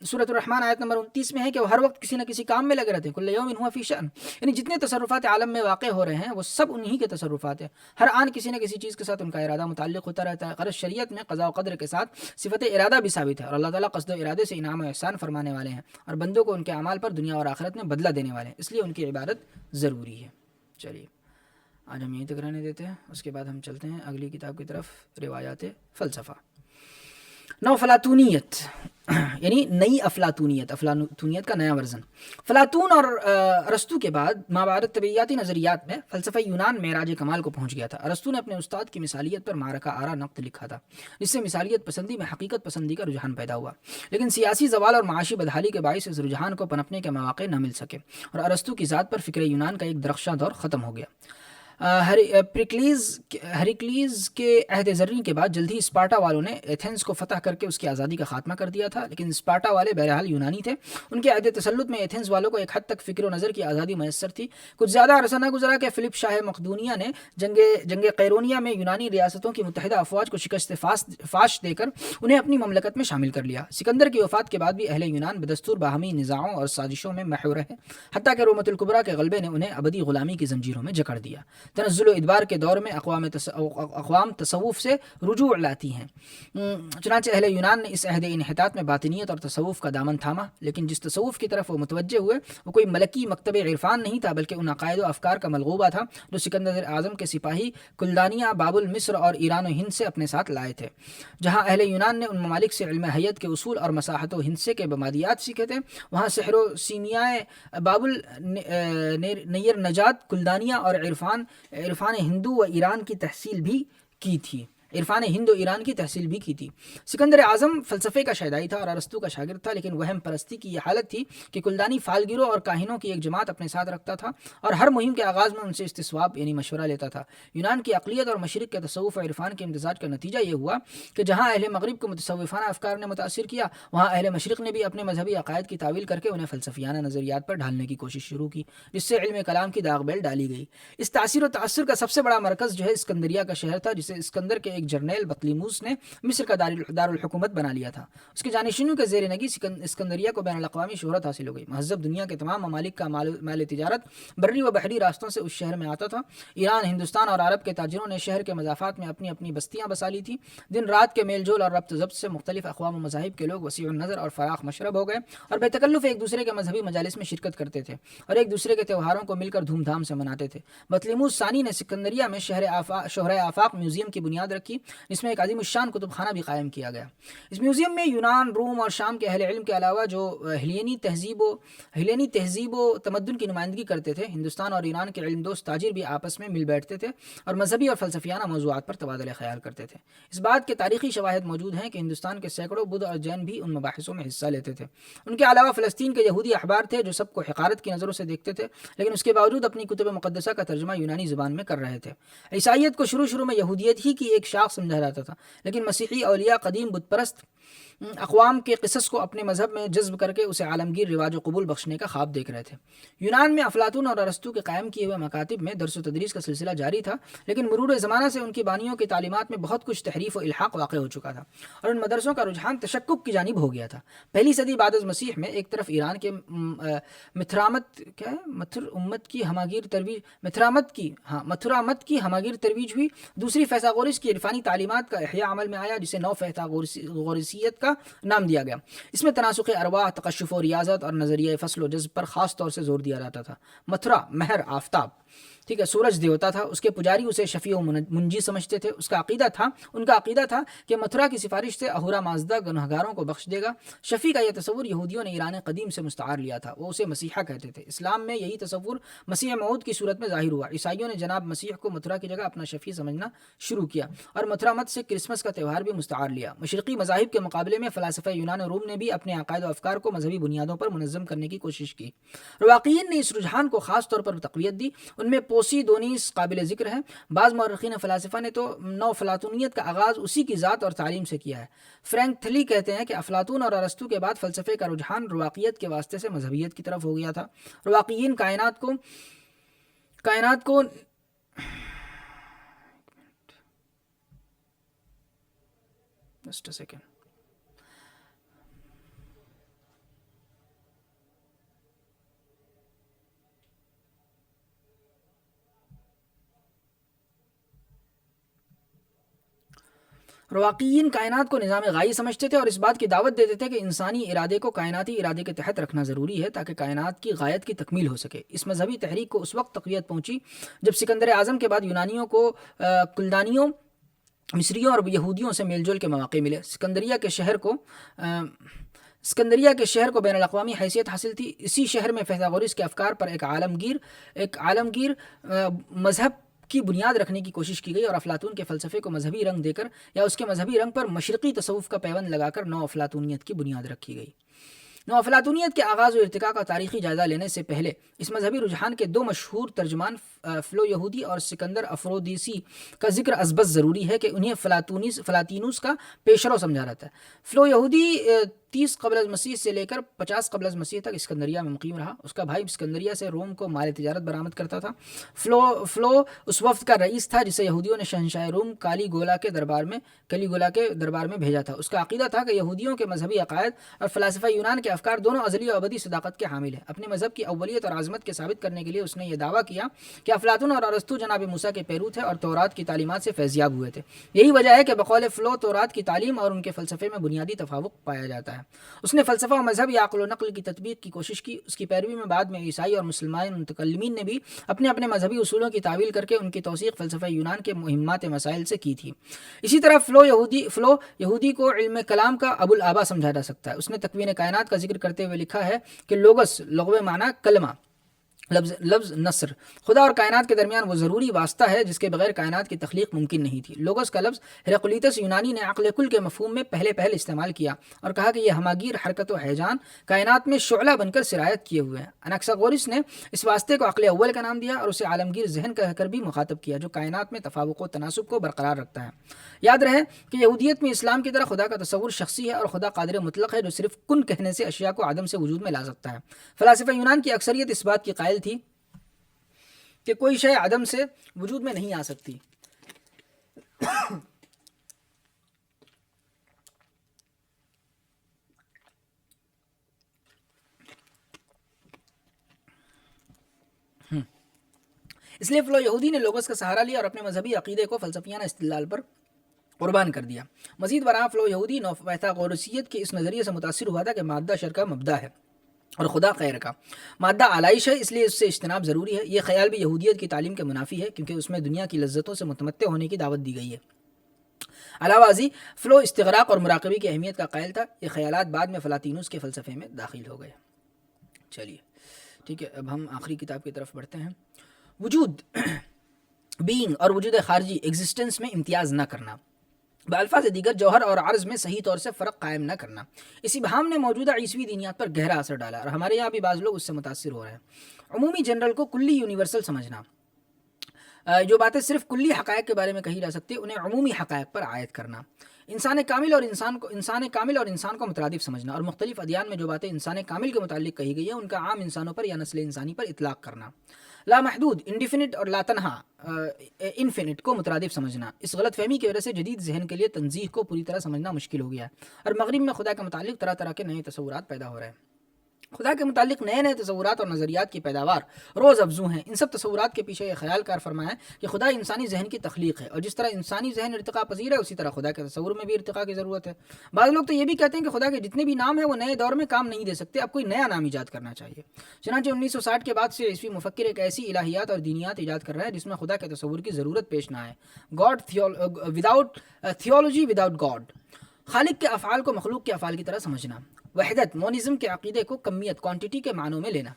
سورۃ الرحمن آیت نمبر 29 میں ہے کہ وہ ہر وقت کسی نہ کسی کام میں لگے رہتے ہیں، کل یوم ہوا فی شأن، یعنی جتنے تصرفات عالم میں واقع ہو رہے ہیں وہ سب انہی کے تصرفات ہیں، ہر آن کسی نہ کسی چیز کے ساتھ ان کا ارادہ متعلق ہوتا رہتا ہے۔ غرض شریعت میں قضاء و قدر کے ساتھ صفت ارادہ بھی ثابت ہے، اور اللہ تعالیٰ قصد و ارادے سے انعام و احسان فرمانے والے ہیں اور بندوں کو ان کے اعمال پر دنیا اور آخرت میں بدلہ دینے والے ہیں، اس لیے ان کی عبادت ضروری ہے۔ چلیے آج ہم یہیں تک رہنے دیتے ہیں، اس کے بعد ہم چلتے ہیں اگلی کتاب کی طرف، روایات فلسفہ۔ نو فلاطونیت یعنی نئی افلاطونیت کا نیا ورژن۔ فلاطون اور ارسطو کے بعد مابعد طبیعیاتی نظریات میں فلسفہ یونان معراج کمال کو پہنچ گیا تھا۔ ارسطو نے اپنے استاد کی مثالیت پر معرکہ آرا نقد لکھا تھا، جس سے مثالیت پسندی میں حقیقت پسندی کا رجحان پیدا ہوا، لیکن سیاسی زوال اور معاشی بدحالی کے باعث اس رجحان کو پنپنے کے مواقع نہ مل سکے، اور ارسطو کی ذات پر فکر یونان کا ایک درخشاں دور ختم ہو گیا۔ ہریکلیز کے عہد زرین کے بعد جلد ہی اسپارٹا والوں نے ایتھنز کو فتح کر کے اس کی آزادی کا خاتمہ کر دیا تھا، لیکن اسپارٹا والے بہرحال یونانی تھے، ان کے عہد تسلط میں ایتھنز والوں کو ایک حد تک فکر و نظر کی آزادی میسر تھی۔ کچھ زیادہ عرصہ نہ گزرا کہ فلپ شاہ مقدونیہ نے جنگ قیرونیہ میں یونانی ریاستوں کی متحدہ افواج کو شکست فاش دے کر انہیں اپنی مملکت میں شامل کر لیا۔ سکندر کی وفات کے بعد بھی اہل یونان بدستور باہمی نزاعوں اور سازشوں میں محو رہے، حتیٰ کہ رومۃ الکبریٰ کے غلبے نے انہیں ابدی غلامی کی زنجیروں میں جکڑ دیا۔ تنزل و ادبار کے دور میں اقوام تصوف سے رجوع لاتی ہیں، چنانچہ اہل یونان نے اس عہد انحطاط میں باطنیت اور تصوف کا دامن تھاما، لیکن جس تصوف کی طرف وہ متوجہ ہوئے وہ کوئی ملکی مکتب عرفان نہیں تھا، بلکہ ان عقائد و افکار کا ملغوبہ تھا جو سکندر اعظم کے سپاہی کلدانیہ بابل مصر اور ایران و ہند سے اپنے ساتھ لائے تھے۔ جہاں اہل یونان نے ان ممالک سے علم حیت کے اصول اور مساحت و ہندسے کے بمادیات سیکھے تھے، وہاں سحر و سیمیائے بابل نیر نجات کلدانیہ اور عرفان ہندو و ایران کی تحصیل بھی کی تھی۔ سکندر اعظم فلسفے کا شیدائی تھا اور ارسطو کا شاگرد تھا، لیکن وہم پرستی کی یہ حالت تھی کہ کلدانی فالگیروں اور کاہنوں کی ایک جماعت اپنے ساتھ رکھتا تھا اور ہر مہم کے آغاز میں ان سے استصواب یعنی مشورہ لیتا تھا۔ یونان کی عقلیت اور مشرق کے تصوف و عرفان کے امتزاج کا نتیجہ یہ ہوا کہ جہاں اہل مغرب کو متصوفانہ افکار نے متاثر کیا، وہاں اہل مشرق نے بھی اپنے مذہبی عقائد کی تعویل کر کے انہیں فلسفیانہ نظریات پر ڈھالنے کی کوشش شروع کی، جس سے علم کلام کی داغ بیل ڈالی گئی۔ اس تاثیر و تاثر کا سب سے بڑا مرکز جو ہے اسکندریہ کا شہر تھا، جسے اسکندر کے ایک جرنیل بطلیموس نے مصر کا دارالحکومت بنا لیا تھا۔ اس کے جانشینوں کے زیر نگی اسکندریہ کو بین الاقوامی شہرت حاصل ہو گئی۔ مہذب دنیا کے تمام ممالک کا مال تجارت بری و بحری راستوں سے اس شہر میں آتا تھا۔ ایران، ہندوستان اور عرب کے تاجروں نے شہر کے مضافات میں اپنی اپنی بستیاں بسا لی تھیں۔ دن رات کے میل جول اور ربط ضبط سے مختلف اقوام و مذاہب کے لوگ وسیع النظر اور فراخ مشرب ہو گئے اور بے تکلف ایک دوسرے کے مذہبی مجالس میں شرکت کرتے تھے اور ایک دوسرے کے تہواروں کو مل کر دھوم دھام سے مناتے تھے۔ بطلیموس ثانی نے سکندریہ میں شہر آفاق میوزیم کی بنیاد رکھی، جس میں ایک عظیم الشان کتب خانہ بھی قائم کیا گیا۔ اس میوزیم میں یونان، روم اور شام کے اہل علم کے علاوہ جو ہیلینی تہذیب و تمدن کی نمائندگی کرتے تھے، ہندوستان اور ایران کے علم دوست تاجر بھی آپس میں مل بیٹھتے تھے اور مذہبی اور فلسفیانہ موضوعات پر تبادلہ خیال کرتے تھے۔ اس بات کے تاریخی شواہد موجود ہیں کہ ہندوستان کے سینکڑوں بدھ اور جین بھی ان مباحثوں میں حصہ لیتے تھے۔ ان کے علاوہ فلسطین کے یہودی احبار تھے جو سب کو حقارت کی نظروں سے دیکھتے تھے، لیکن اس کے باوجود اپنی کتب مقدسہ کا ترجمہ یونانی زبان میں کر رہے تھے۔ عیسائیت کو شروع میں یہودیت ہی کی ایک شاخ سمجھا جاتا تھا، لیکن مسیحی اولیاء قدیم بت پرست اقوام کے قصص کو اپنے مذہب میں جذب کر کے اسے عالمگیر رواج و قبول بخشنے کا خواب دیکھ رہے تھے۔ یونان میں افلاطون اور ارسطو کے قائم کیے ہوئے مکاتب میں درس و تدریس کا سلسلہ جاری تھا، لیکن مرور زمانہ سے ان کی بانیوں کی تعلیمات میں بہت کچھ تحریف و الحاق واقع ہو چکا تھا اور ان مدرسوں کا رجحان تشکک کی جانب ہو گیا تھا۔ پہلی صدی بعد از مسیح میں ایک طرف ایران کے متھرامت کی ہماگیر ترویج ہوئی، دوسری فیثاغورس کی عرفانی تعلیمات کا احیاء عمل میں آیا جسے نو فیثاغورسیت کا نام دیا گیا۔ اس میں تناسخ ارواح، تقشف و ریاضت اور نظریہ فصل و جذب پر خاص طور سے زور دیا جاتا تھا۔ متھرا مہر آفتاب سورج دیوتا تھا، اس کے پجاری اسے شفیع و منجی سمجھتے تھے۔ ان کا عقیدہ تھا کہ متھرا کی سفارش سے اہورا مازدہ گنہگاروں کو بخش دے گا۔ شفیع کا یہ تصور یہودیوں نے ایران قدیم سے مستعار لیا تھا، وہ اسے مسیحا کہتے تھے۔ اسلام میں یہی تصور مسیح موعود کی صورت میں ظاہر ہوا۔ عیسائیوں نے جناب مسیح کو متھرا کی جگہ اپنا شفیع سمجھنا شروع کیا اور متھرا مت سے کرسمس کا تہوار بھی مستعار لیا۔ مشرقی مذاہب کے مقابلے میں فلاسفہ یونان و روم نے بھی اپنے عقائد و افکار کو مذہبی بنیادوں پر منظم کرنے کی کوشش کی۔ رواقیین نے اس رجحان کو خاص طور پر تقویت دی، ان میں پوسیدونیس قابل ذکر ہے۔ بعض مورخین فلاسفہ نے تو نو افلاطونیت کا آغاز اسی کی ذات اور تعلیم سے کیا ہے۔ فرینک تھلی کہتے ہیں کہ افلاطون اور ارسطو کے بعد فلسفے کا رجحان رواقیت کے واسطے سے مذہبیت کی طرف ہو گیا تھا۔ رواقیین کائنات کو Just a second. رواقیین کائنات کو نظام غائی سمجھتے تھے اور اس بات کی دعوت دیتے تھے کہ انسانی ارادے کو کائناتی ارادے کے تحت رکھنا ضروری ہے تاکہ کائنات کی غایت کی تکمیل ہو سکے۔ اس مذہبی تحریک کو اس وقت تقویت پہنچی جب سکندر اعظم کے بعد یونانیوں کو کلدانیوں، مصریوں اور یہودیوں سے میل جول کے مواقع ملے۔ اسکندریہ کے شہر کو بین الاقوامی حیثیت حاصل تھی۔ اسی شہر میں فیثاغورس کے افکار پر ایک عالمگیر مذہب کی بنیاد رکھنے کی کوشش کی گئی اور افلاطون کے فلسفے کو مذہبی رنگ دے کر یا اس کے مذہبی رنگ پر مشرقی تصوف کا پیوند لگا کر نو افلاطونیت کی بنیاد رکھی گئی۔ نو افلاطونیت کے آغاز و ارتقاء کا تاریخی جائزہ لینے سے پہلے اس مذہبی رجحان کے دو مشہور ترجمان فلو یہودی اور سکندر افرودیسی کا ذکر ازبز ضروری ہے کہ انہیں فلاطینوس کا پیشرو سمجھا جاتا ہے۔ فلو یہودی 30 قبل از مسیح سے لے کر 50 قبل از مسیح تک اسکندریہ میں مقیم رہا۔ اس کا بھائی اسکندریہ سے روم کو مال تجارت برآمد کرتا تھا۔ فلو اس وفد کا رئیس تھا جسے یہودیوں نے شہنشاہ روم کالیگولا کے دربار میں بھیجا تھا۔ اس کا عقیدہ تھا کہ یہودیوں کے مذہبی عقائد اور فلاسفہ یونان کے افکار دونوں ازلی و ابدی صداقت کے حامل ہیں۔ اپنے مذہب کی اولیت اور عظمت کے ثابت کرنے کے لیے اس نے یہ دعویٰ کیا کہ افلاطون اور ارسطو جناب موسیٰ کے پیرو تھے اور تورات کی تعلیمات سے فیضیاب ہوئے تھے۔ یہی وجہ ہے کہ بقول فلو تورات کی تعلیم اور ان کے فلسفے میں بنیادی تفاوت پایا جاتا ہے۔ اس نے فلسفہ و مذہب یا عقل و نقل کی تطبیق کی کوشش کی۔ اس کی پیروی میں بعد میں عیسائی اور مسلمان متکلمین نے بھی اپنے مذہبی اصولوں کی تعویل کر کے ان کی توثیق فلسفہ یونان کے مہمات مسائل سے کی تھی۔ اسی طرح فلو یہودی کو علم کلام کا ابو الآبا سمجھا جا سکتا ہے۔ اس نے تکوین کائنات کا ذکر کرتے ہوئے لکھا ہے کہ لوگس لغوی معنی کلمہ، لفظ نصر، خدا اور کائنات کے درمیان وہ ضروری واسطہ ہے جس کے بغیر کائنات کی تخلیق ممکن نہیں تھی۔ لوگوس کا لفظ ہیراقلیطس یونانی نے عقل کل کے مفہوم میں پہلے استعمال کیا اور کہا کہ یہ ہماگیر حرکت و ہیجان کائنات میں شعلہ بن کر سرایت کیے ہوئے ہیں۔ اناکساگورس نے اس واسطے کو عقل اول کا نام دیا اور اسے عالمگیر ذہن کہہ کر بھی مخاطب کیا جو کائنات میں تفاوق و تناسب کو برقرار رکھتا ہے۔ یاد رہے کہ یہودیت میں اسلام کی طرح خدا کا تصور شخصی ہے اور خدا قادر مطلق ہے جو صرف کن کہنے سے اشیاء کو عدم سے وجود میں لا سکتا ہے۔ فلاسفہ یونان کی اکثریت اس بات کی قائل تھی کہ کوئی شے عدم سے وجود میں نہیں آ سکتی اس لیے فلو یہودی نے لوگوس کا سہارا لیا اور اپنے مذہبی عقیدے کو فلسفیانہ استدلال پر قربان کر دیا۔ مزید برآں فلو یہودی نوفیثاغورسیت کے اس نظریے سے متاثر ہوا تھا کہ مادہ شر کا مبدا ہے اور خدا خیر کا، مادہ آلائش ہے، اس لیے اس سے اجتناب ضروری ہے۔ یہ خیال بھی یہودیت کی تعلیم کے منافی ہے کیونکہ اس میں دنیا کی لذتوں سے متمتع ہونے کی دعوت دی گئی ہے۔ علاوہ ازیں فلو استغراق اور مراقبے کی اہمیت کا قائل تھا۔ یہ خیالات بعد میں فلاطینوس کے فلسفے میں داخل ہو گئے۔ چلیے ٹھیک ہے، اب ہم آخری کتاب کی طرف بڑھتے ہیں۔ وجود بینگ اور وجود خارجی ایگزسٹنس میں امتیاز نہ کرنا، بالفاظ دیگر جوہر اور عرض میں صحیح طور سے فرق قائم نہ کرنا، اس ابہام نے موجودہ عیسوی دینیات پر گہرا اثر ڈالا اور ہمارے یہاں بھی بعض لوگ اس سے متاثر ہو رہے ہیں۔ عمومی جنرل کو کلی یونیورسل سمجھنا، جو باتیں صرف کلی حقائق کے بارے میں کہی جا سکتی انہیں عمومی حقائق پر عائد کرنا، انسان کامل اور انسان کو مترادف سمجھنا اور مختلف ادیان میں جو باتیں انسان کامل کے متعلق کہی گئی ہیں ان کا عام انسانوں پر یا نسل انسانی پر اطلاق کرنا، لامحدود انڈیفینٹ اور لا تنہا انفینٹ کو مترادف سمجھنا۔ اس غلط فہمی کی وجہ سے جدید ذہن کے لیے تنزیہ کو پوری طرح سمجھنا مشکل ہو گیا ہے اور مغرب میں خدا کے متعلق طرح طرح کے نئے تصورات پیدا ہو رہے ہیں۔ خدا کے متعلق نئے نئے تصورات اور نظریات کی پیداوار روز افزوں ہیں۔ ان سب تصورات کے پیچھے یہ خیال کار فرمایا ہے کہ خدا انسانی ذہن کی تخلیق ہے اور جس طرح انسانی ذہن ارتقاء پذیر ہے اسی طرح خدا کے تصور میں بھی ارتقاء کی ضرورت ہے۔ بعض لوگ تو یہ بھی کہتے ہیں کہ خدا کے جتنے بھی نام ہیں وہ نئے دور میں کام نہیں دے سکتے، اب کوئی نیا نام ایجاد کرنا چاہیے۔ چنانچہ 1960 کے بعد سے عیسوی مفکر ایک ایسی الہیات اور دینیات ایجاد کر رہے ہیں جس میں خدا کے تصور کی ضرورت پیش نہ آئے، God without theology without God, خالق کے افعال کو مخلوق کے افعال کی طرح سمجھنا، وحدت مونزم کے عقیدے کو کمیت کوانٹٹی کے معنوں میں لینا،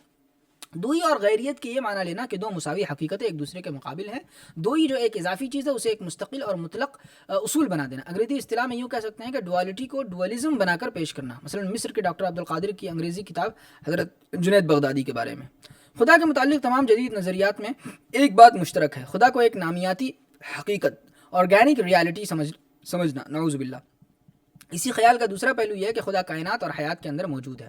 دوئی اور غیریت کے یہ معنی لینا کہ دو مساوی حقیقتیں ایک دوسرے کے مقابل ہیں، دوئی جو ایک اضافی چیز ہے اسے ایک مستقل اور مطلق اصول بنا دینا۔ انگریزی اصطلاح میں یوں کہہ سکتے ہیں کہ ڈوالٹی کو ڈوالزم بنا کر پیش کرنا۔ مثلا مصر کے ڈاکٹر عبدالقادر کی انگریزی کتاب حضرت جنید بغدادی کے بارے میں۔ خدا کے متعلق تمام جدید نظریات میں ایک بات مشترک ہے، خدا کو ایک نامیاتی حقیقت آرگینک ریالٹی سمجھنا، نعوذ باللہ۔ اسی خیال کا دوسرا پہلو یہ ہے کہ خدا کائنات اور حیات کے اندر موجود ہے۔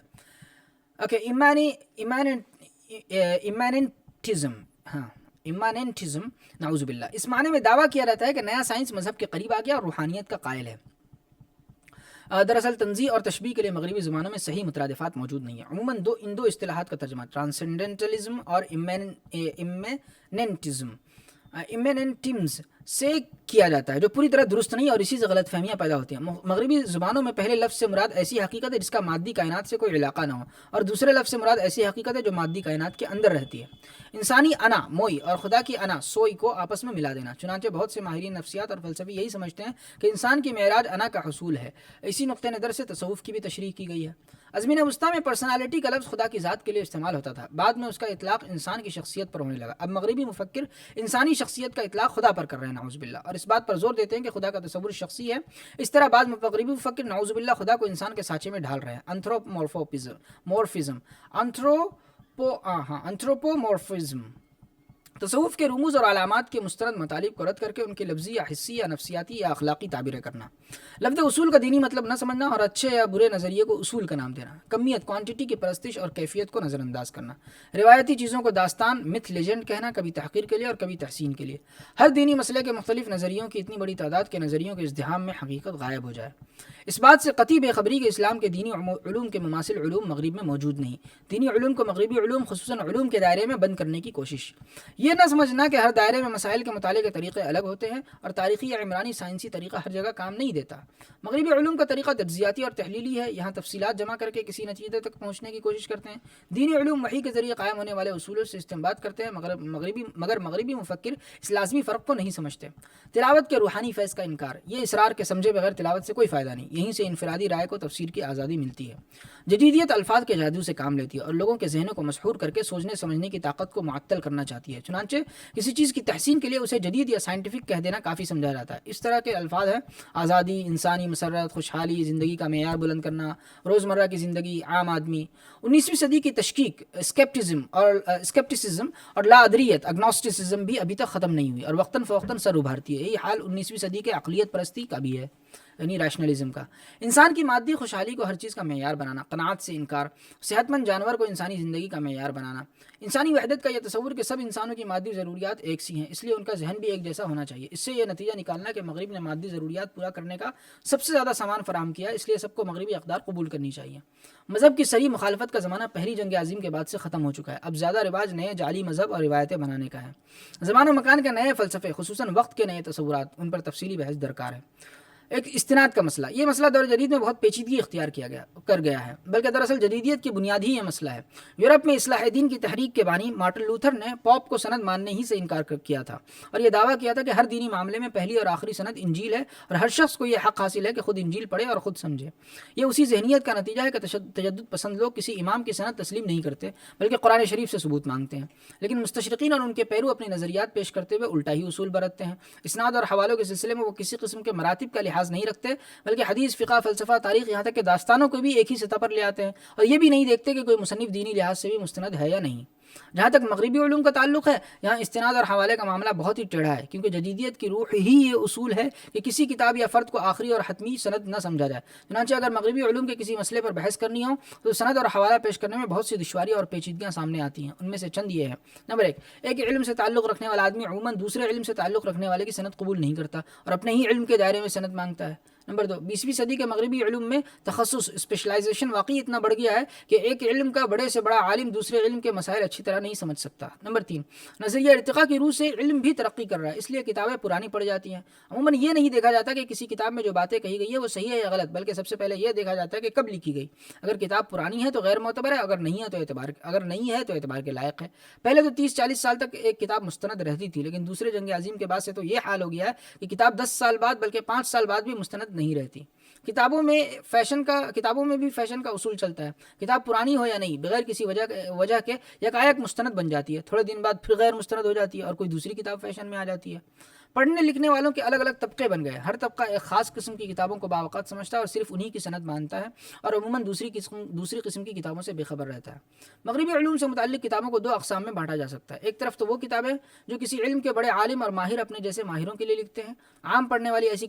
ایماننٹزم، نعوذ باللہ، اس معنی میں دعویٰ کیا جاتا ہے کہ نیا سائنس مذہب کے قریب آ گیا اور روحانیت کا قائل ہے۔ دراصل تنزیہ اور تشبیہ کے لیے مغربی زبانوں میں صحیح مترادفات موجود نہیں ہیں۔ عموماً ان دو اصطلاحات کا ترجمہ ٹرانسینڈنٹلزم اور ایمیننٹزم سے کیا جاتا ہے جو پوری طرح درست نہیں اور اسی سے غلط فہمیاں پیدا ہوتی ہیں۔ مغربی زبانوں میں پہلے لفظ سے مراد ایسی حقیقت ہے جس کا مادی کائنات سے کوئی علاقہ نہ ہو، اور دوسرے لفظ سے مراد ایسی حقیقت ہے جو مادی کائنات کے اندر رہتی ہے۔ انسانی انا موئی اور خدا کی انا سوئی کو آپس میں ملا دینا۔ چنانچہ بہت سے ماہرین نفسیات اور فلسفی یہی سمجھتے ہیں کہ انسان کی معراج انا کا حصول ہے۔ اسی نقطہ نظر سے تصوف کی بھی تشریح کی گئی ہے۔ ازمینہ وسطیٰ میں پرسنالٹی کا لفظ خدا کی ذات کے لیے استعمال ہوتا تھا، بعد میں اس کا اطلاق انسان کی شخصیت پر ہونے لگا۔ اب مغربی مفکر انسانی شخصیت کا اطلاق خدا پر کر رہے ہیں، نعوذ باللہ، اور اس بات پر زور دیتے ہیں کہ خدا کا تصور شخصی ہے۔ اس طرح بعض مغربی مفکر نعوذ باللہ خدا کو انسان کے سانچے میں ڈھال رہے ہیں، انتھروپومورفزم۔ تصوف کے رموز اور علامات کے مستند مطالب کو رد کر کے ان کی لفظی یا حسی یا نفسیاتی یا اخلاقی تعبیریں کرنا، لفظ اصول کا دینی مطلب نہ سمجھنا اور اچھے یا برے نظریے کو اصول کا نام دینا، کمیت کوانٹٹی کی پرستش اور کیفیت کو نظر انداز کرنا، روایتی چیزوں کو داستان مث لیجنڈ کہنا، کبھی تحقیر کے لیے اور کبھی تحسین کے لیے، ہر دینی مسئلے کے مختلف نظریوں کی اتنی بڑی تعداد کے نظریوں کے ازدحام میں حقیقت غائب ہو جائے۔ اس بات سے قطعی بے خبری کہ اسلام کے دینی علوم کے مماثل علوم مغرب میں موجود نہیں، دینی علوم کو مغربی علوم خصوصاً علوم کے دائرے میں بند کرنے کی کوشش، یہ نہ سمجھنا کہ ہر دائرے میں مسائل کے مطالعے کے طریقے الگ ہوتے ہیں اور تاریخی یا عمرانی سائنسی طریقہ ہر جگہ کام نہیں دیتا۔ مغربی علوم کا طریقہ تجزیاتی اور تحلیلی ہے، یہاں تفصیلات جمع کر کے کسی نتیجے تک پہنچنے کی کوشش کرتے ہیں۔ دینی علوم وحی کے ذریعے قائم ہونے والے اصولوں سے استنباط کرتے ہیں، مگر مغربی مفکر اس لازمی فرق کو نہیں سمجھتے۔ تلاوت کے روحانی فیض کا انکار، یہ اصرار کے سمجھے بغیر تلاوت سے کوئی فائدہ نہیں، یہیں سے انفرادی رائے کو تفسیر کی آزادی ملتی ہے۔ جدیدیت الفاظ کے جادو سے کام لیتی ہے اور لوگوں کے ذہنوں کو مسحور کر کے سوچنے سمجھنے کی طاقت کو معطل کرنا چاہتی ہے۔ چنانچہ کسی چیز کی تحسین کے لیے اسے جدید یا سائنٹیفک کہہ دینا کافی سمجھا جاتا ہے۔ اس طرح کے الفاظ ہیں آزادی، انسانی مسرت، خوشحالی، زندگی کا معیار بلند کرنا، روزمرہ کی زندگی، عام آدمی۔ 19ویں صدی کی تشکیک، اسکیپٹسزم اور لا ادریت، اگنوسٹسزم بھی ابھی تک ختم نہیں ہوئی اور وقتاً فوقتاً سر ابھارتی ہے۔ یہی حال 19ویں صدی کے عقلیت پرستی کا بھی ہے۔ یعنی ریشنلزم کا. انسان کی مادی خوشحالی کو ہر چیز کا معیار بنانا, قناعت سے انکار, صحت مند جانور کو انسانی زندگی کا معیار بنانا, انسانی وحدت کا یہ تصور کہ سب انسانوں کی مادی ضروریات ایک سی ہیں اس لیے ان کا ذہن بھی ایک جیسا ہونا چاہیے. اس سے یہ نتیجہ نکالنا کہ مغرب نے مادی ضروریات پورا کرنے کا سب سے زیادہ سامان فراہم کیا, اس لیے سب کو مغربی اقدار قبول کرنی چاہیے. مذہب کی صریح مخالفت کا زمانہ پہلی جنگ عظیم کے بعد سے ختم ہو چکا ہے. اب زیادہ رواج نئے جعلی مذہب اور روایتیں بنانے کا ہے. زمان و مکان کے نئے فلسفے, خصوصاً وقت کے نئے تصورات, ان پر تفصیلی بحث درکار ہے. ایک استناد کا مسئلہ, یہ مسئلہ دور جدید میں بہت پیچیدگی اختیار کر گیا ہے, بلکہ دراصل جدیدیت کی بنیاد ہی یہ مسئلہ ہے. یورپ میں اصلاح دین کی تحریک کے بانی مارٹن لوتھر نے پوپ کو سند ماننے ہی سے انکار کیا تھا اور یہ دعویٰ کیا تھا کہ ہر دینی معاملے میں پہلی اور آخری سند انجیل ہے اور ہر شخص کو یہ حق حاصل ہے کہ خود انجیل پڑھے اور خود سمجھے. یہ اسی ذہنیت کا نتیجہ ہے کہ تجدد پسند لوگ کسی امام کی سند تسلیم نہیں کرتے بلکہ قرآن شریف سے ثبوت مانگتے ہیں, لیکن مستشرقین اور ان کے پیرو اپنے نظریات پیش کرتے ہوئے الٹا ہی اصول برتتے ہیں. اسناد اور حوالوں کے سلسلے میں وہ کسی قسم کے مراتب کا لحاظ نہیں رکھتے بلکہ حدیث, فقہ, فلسفہ, تاریخ, یہاں تک کہ داستانوں کو بھی ایک ہی سطح پر لے آتے ہیں اور یہ بھی نہیں دیکھتے کہ کوئی مصنف دینی لحاظ سے بھی مستند ہے یا نہیں. جہاں تک مغربی علوم کا تعلق ہے, یہاں استناد اور حوالے کا معاملہ بہت ہی ٹیڑھا ہے, کیونکہ جدیدیت کی روح ہی یہ اصول ہے کہ کسی کتاب یا فرد کو آخری اور حتمی سند نہ سمجھا جائے. چنانچہ اگر مغربی علوم کے کسی مسئلے پر بحث کرنی ہو تو سند اور حوالہ پیش کرنے میں بہت سی دشواریاں اور پیچیدگیاں سامنے آتی ہیں. ان میں سے چند یہ ہیں. نمبر 1, ایک علم سے تعلق رکھنے والا آدمی عموماً دوسرے علم سے تعلق رکھنے والے کی سند قبول نہیں کرتا اور اپنے ہی علم کے دائرے میں سند مانگتا ہے. نمبر 2, 20ویں صدی کے مغربی علوم میں تخصص, اسپیشلائزیشن واقعی اتنا بڑھ گیا ہے کہ ایک علم کا بڑے سے بڑا عالم دوسرے علم کے مسائل اچھی طرح نہیں سمجھ سکتا. نمبر 3, نظریہ ارتقاء کی روح سے علم بھی ترقی کر رہا ہے, اس لیے کتابیں پرانی پڑ جاتی ہیں. عموماً یہ نہیں دیکھا جاتا کہ کسی کتاب میں جو باتیں کہی گئی ہے وہ صحیح ہے یا غلط, بلکہ سب سے پہلے یہ دیکھا جاتا ہے کہ کب لکھی گئی. اگر کتاب پرانی ہے تو غیر معتبر ہے, اگر نہیں ہے تو اعتبار کے لائق ہے. پہلے تو 30-40 سال تک ایک کتاب مستند رہتی تھی, لیکن دوسرے جنگ عظیم کے بعد سے تو یہ حال ہو گیا ہے کہ کتاب 10 سال بعد بلکہ 5 سال بعد بھی مستند نہیں رہتی. کتابوں میں بھی فیشن کا اصول چلتا ہے. کتاب پرانی ہو یا نہیں, بغیر کسی وجہ کے یکایک مستند بن جاتی ہے, تھوڑے دن بعد پھر غیر مستند ہو جاتی ہے اور کوئی دوسری کتاب فیشن میں آ جاتی ہے. پڑھنے لکھنے والوں کے الگ الگ طبقے بن گئے. ہر طبقہ ایک خاص قسم کی کتابوں کو باوقات سمجھتا ہے اور صرف انہی کی سند مانتا ہے اور عموماً دوسری قسم کی کتابوں سے بے خبر رہتا ہے. مغربی علوم سے متعلق کتابوں کو 2 اقسام میں بانٹا جا سکتا ہے. ایک طرف تو وہ کتابیں جو کسی علم کے بڑے عالم اور ماہر اپنے جیسے ماہروں کے لیے لکھتے ہیں. عام پڑھنے والے ایسی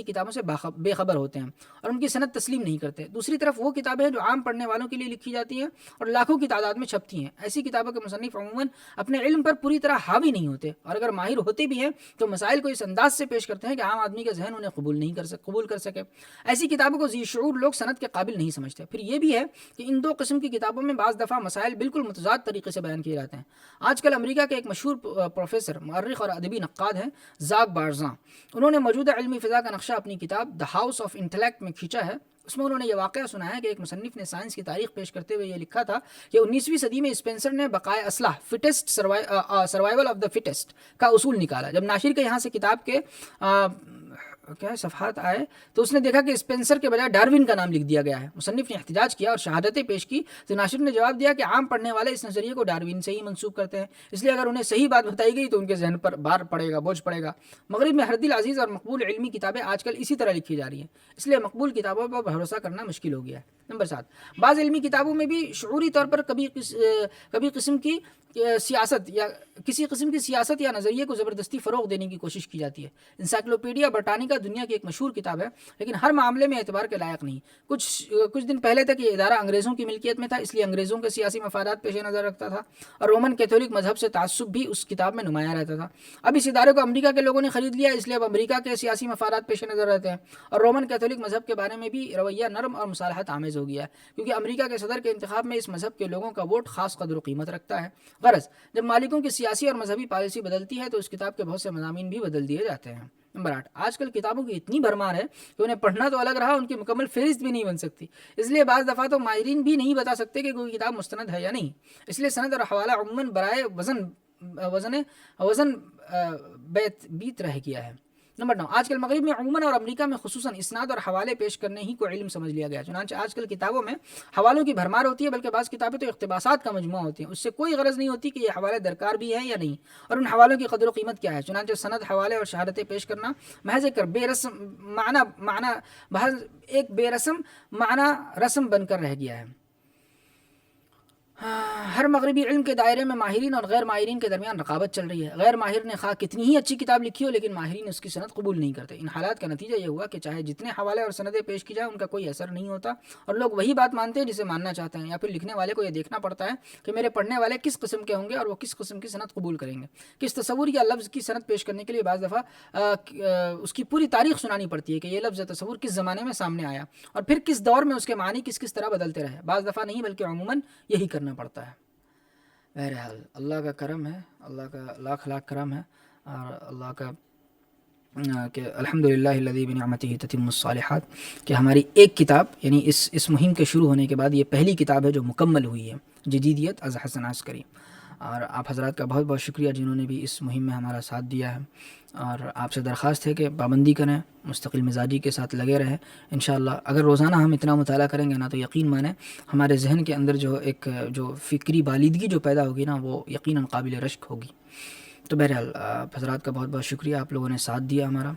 کتابوں سے بے خبر ہوتے ہیں اور ان کی سند تسلیم نہیں کرتے. دوسری طرف وہ کتابیں ہیں جو عام پڑھنے والوں کے لیے لکھی جاتی ہیں اور لاکھوں کی تعداد میں چھپتی ہیں. ایسی کتابوں کے مصنف عموماً اپنے علم پر پوری طرح حاوی نہیں ہوتے اور اگر ماہر ہوتے بھی ہیں تو مسائل کو اس انداز سے پیش کرتے ہیں کہ عام آدمی کا ذہن انہیں قبول کر سکے. ایسی کتابوں کو ذی شعور لوگ سند کے قابل نہیں سمجھتے. پھر یہ بھی ہے کہ ان 2 قسم کی کتابوں میں بعض دفعہ مسائل بالکل متضاد طریقے سے بیان کیے جاتے ہیں. آج کل امریکہ کے ایک مشہور پروفیسر, مؤرخ اور ادبی نقاد ہیں زاک بارزاں. انہوں نے موجودہ علمی فضا کا نقشہ اپنی کتاب دا ہاؤس آف انٹلیکٹ میں کھینچا ہے. اس میں انہوں نے یہ واقعہ سنایا کہ ایک مصنف نے سائنس کی تاریخ پیش کرتے ہوئے یہ لکھا تھا کہ 19ویں صدی میں اسپینسر نے بقائے اصلح سروائیول آف دا فٹسٹ کا اصول نکالا. جب ناشر کے یہاں سے کتاب کے صفحات آئے تو اس نے دیکھا کہ اسپینسر کے بجائے ڈاروین کا نام لکھ دیا گیا ہے. مصنف نے احتجاج کیا اور شہادتیں پیش کی تو ناشر نے جواب دیا کہ عام پڑھنے والے اس نظریے کو ڈاروین سے ہی منسوب کرتے ہیں, اس لیے اگر انہیں صحیح بات بتائی گئی تو ان کے ذہن پر بوجھ پڑے گا. مغرب میں ہر دل عزیز اور مقبول علمی کتابیں آج کل اسی طرح لکھی جا رہی ہیں, اس لیے مقبول کتابوں پر بھروسہ کرنا مشکل ہو گیا ہے. نمبر 7, بعض علمی کتابوں میں بھی شعوری طور پر کسی قسم کی سیاست یا نظریے کو زبردستی فروغ دینے کی کوشش کی جاتی ہے. انسائکلوپیڈیا برٹانیکا دنیا کی ایک مشہور کتاب ہے لیکن ہر معاملے میں اعتبار کے لائق نہیں. کچھ دن پہلے تک یہ ادارہ انگریزوں کی ملکیت میں تھا, اس لیے انگریزوں کے سیاسی مفادات پیش نظر رکھتا تھا اور رومن کیتھولک مذہب سے تعصب بھی اس کتاب میں نمایاں رہتا تھا. اب اس ادارے کو امریکہ کے لوگوں نے خرید لیا, اس لیے اب امریکہ کے سیاسی مفادات پیش نظر رہتے ہیں اور رومن کیتھولک مذہب کے بارے میں بھی رویہ نرم اور مصالحت آمیز ہو گیا ہے کیونکہ امریکہ کے صدر کے انتخاب میں اس مذہب کے لوگوں کا ووٹ خاص قدر و قیمت رکھتا ہے. غرض جب مالکوں کی سیاسی اور مذہبی پالیسی بدلتی ہے تو اس کتاب کے بہت سے مضامین بھی بدل دیے جاتے ہیں. نمبر 8, آج کل کتابوں کی اتنی بھرمار ہے کہ انہیں پڑھنا تو الگ رہا, ان کی مکمل فہرست بھی نہیں بن سکتی. اس لیے بعض دفعہ تو ماہرین بھی نہیں بتا سکتے کہ کوئی کتاب مستند ہے یا نہیں. اس لیے سند اور حوالہ عموماً برائے وزن بیت رہ گیا ہے. نمبر 9, آج کل مغرب میں عموماً اور امریکہ میں خصوصاً اسناد اور حوالے پیش کرنے ہی کو علم سمجھ لیا گیا. چنانچہ آج کل کتابوں میں حوالوں کی بھرمار ہوتی ہے, بلکہ بعض کتابیں تو اقتباسات کا مجموعہ ہوتی ہیں. اس سے کوئی غرض نہیں ہوتی کہ یہ حوالے درکار بھی ہیں یا نہیں اور ان حوالوں کی قدر و قیمت کیا ہے. چنانچہ سند, حوالے اور شہادتیں پیش کرنا محض ایک بے رسم معنی رسم بن کر رہ گیا ہے. ہر مغربی علم کے دائرے میں ماہرین اور غیر ماہرین کے درمیان رقابت چل رہی ہے. غیر ماہر نے خواہ کتنی ہی اچھی کتاب لکھی ہو لیکن ماہرین اس کی سند قبول نہیں کرتے. ان حالات کا نتیجہ یہ ہوا کہ چاہے جتنے حوالے اور سندیں پیش کی جائیں ان کا کوئی اثر نہیں ہوتا اور لوگ وہی بات مانتے ہیں جسے ماننا چاہتے ہیں، یا پھر لکھنے والے کو یہ دیکھنا پڑتا ہے کہ میرے پڑھنے والے کس قسم کے ہوں گے اور وہ کس قسم کی سند قبول کریں گے. کس تصور یا لفظ کی سند پیش کرنے کے لیے بعض دفعہ اس کی پوری تاریخ سنانی پڑتی ہے کہ یہ لفظ تصور کس زمانے میں سامنے آیا اور پھر کس دور میں اس کے معنی کس طرح بدلتے رہے. بعض دفعہ نہیں بلکہ عموماً یہی کرنا پڑتا ہے. بہرحال اللہ کا کرم ہے، اللہ کا لاکھ لاکھ کرم ہے، اور اللہ کا کہ الحمدللہ الذی بنعمتہ تتم الصالحات، کہ ہماری ایک کتاب یعنی اس مہم کے شروع ہونے کے بعد یہ پہلی کتاب ہے جو مکمل ہوئی ہے، جدیدیت از حسن عسکری. اور آپ حضرات کا بہت بہت شکریہ جنہوں نے بھی اس مہم میں ہمارا ساتھ دیا ہے، اور آپ سے درخواست ہے کہ پابندی کریں، مستقل مزاجی کے ساتھ لگے رہیں. انشاءاللہ اگر روزانہ ہم اتنا مطالعہ کریں گے نا تو یقین مانیں ہمارے ذہن کے اندر جو فکری بالیدگی جو پیدا ہوگی نا وہ یقیناً قابل رشک ہوگی. تو بہرحال آپ حضرات کا بہت بہت شکریہ، آپ لوگوں نے ساتھ دیا ہمارا،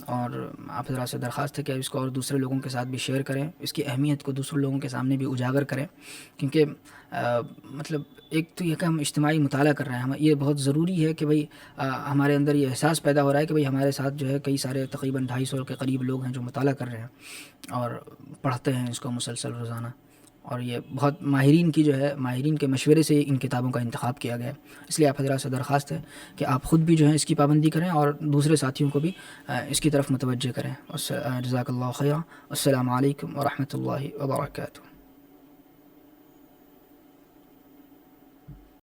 اور آپ حضرات سے درخواست ہے کہ اس کو اور دوسرے لوگوں کے ساتھ بھی شیئر کریں، اس کی اہمیت کو دوسرے لوگوں کے سامنے بھی اجاگر کریں، کیونکہ مطلب ایک تو یہ کہ ہم اجتماعی مطالعہ کر رہے ہیں، یہ بہت ضروری ہے کہ بھئی ہمارے اندر یہ احساس پیدا ہو رہا ہے کہ بھئی ہمارے ساتھ جو ہے کئی سارے تقریباً 250 کے قریب لوگ ہیں جو مطالعہ کر رہے ہیں اور پڑھتے ہیں اس کو مسلسل روزانہ. اور یہ بہت ماہرین کے مشورے سے ان کتابوں کا انتخاب کیا گیا ہے. اس لیے آپ حضرات سے درخواست ہے کہ آپ خود بھی جو ہے اس کی پابندی کریں اور دوسرے ساتھیوں کو بھی اس کی طرف متوجہ کریں. جزاک اللہ خیرا. السلام علیکم ورحمۃ اللہ وبرکاتہ.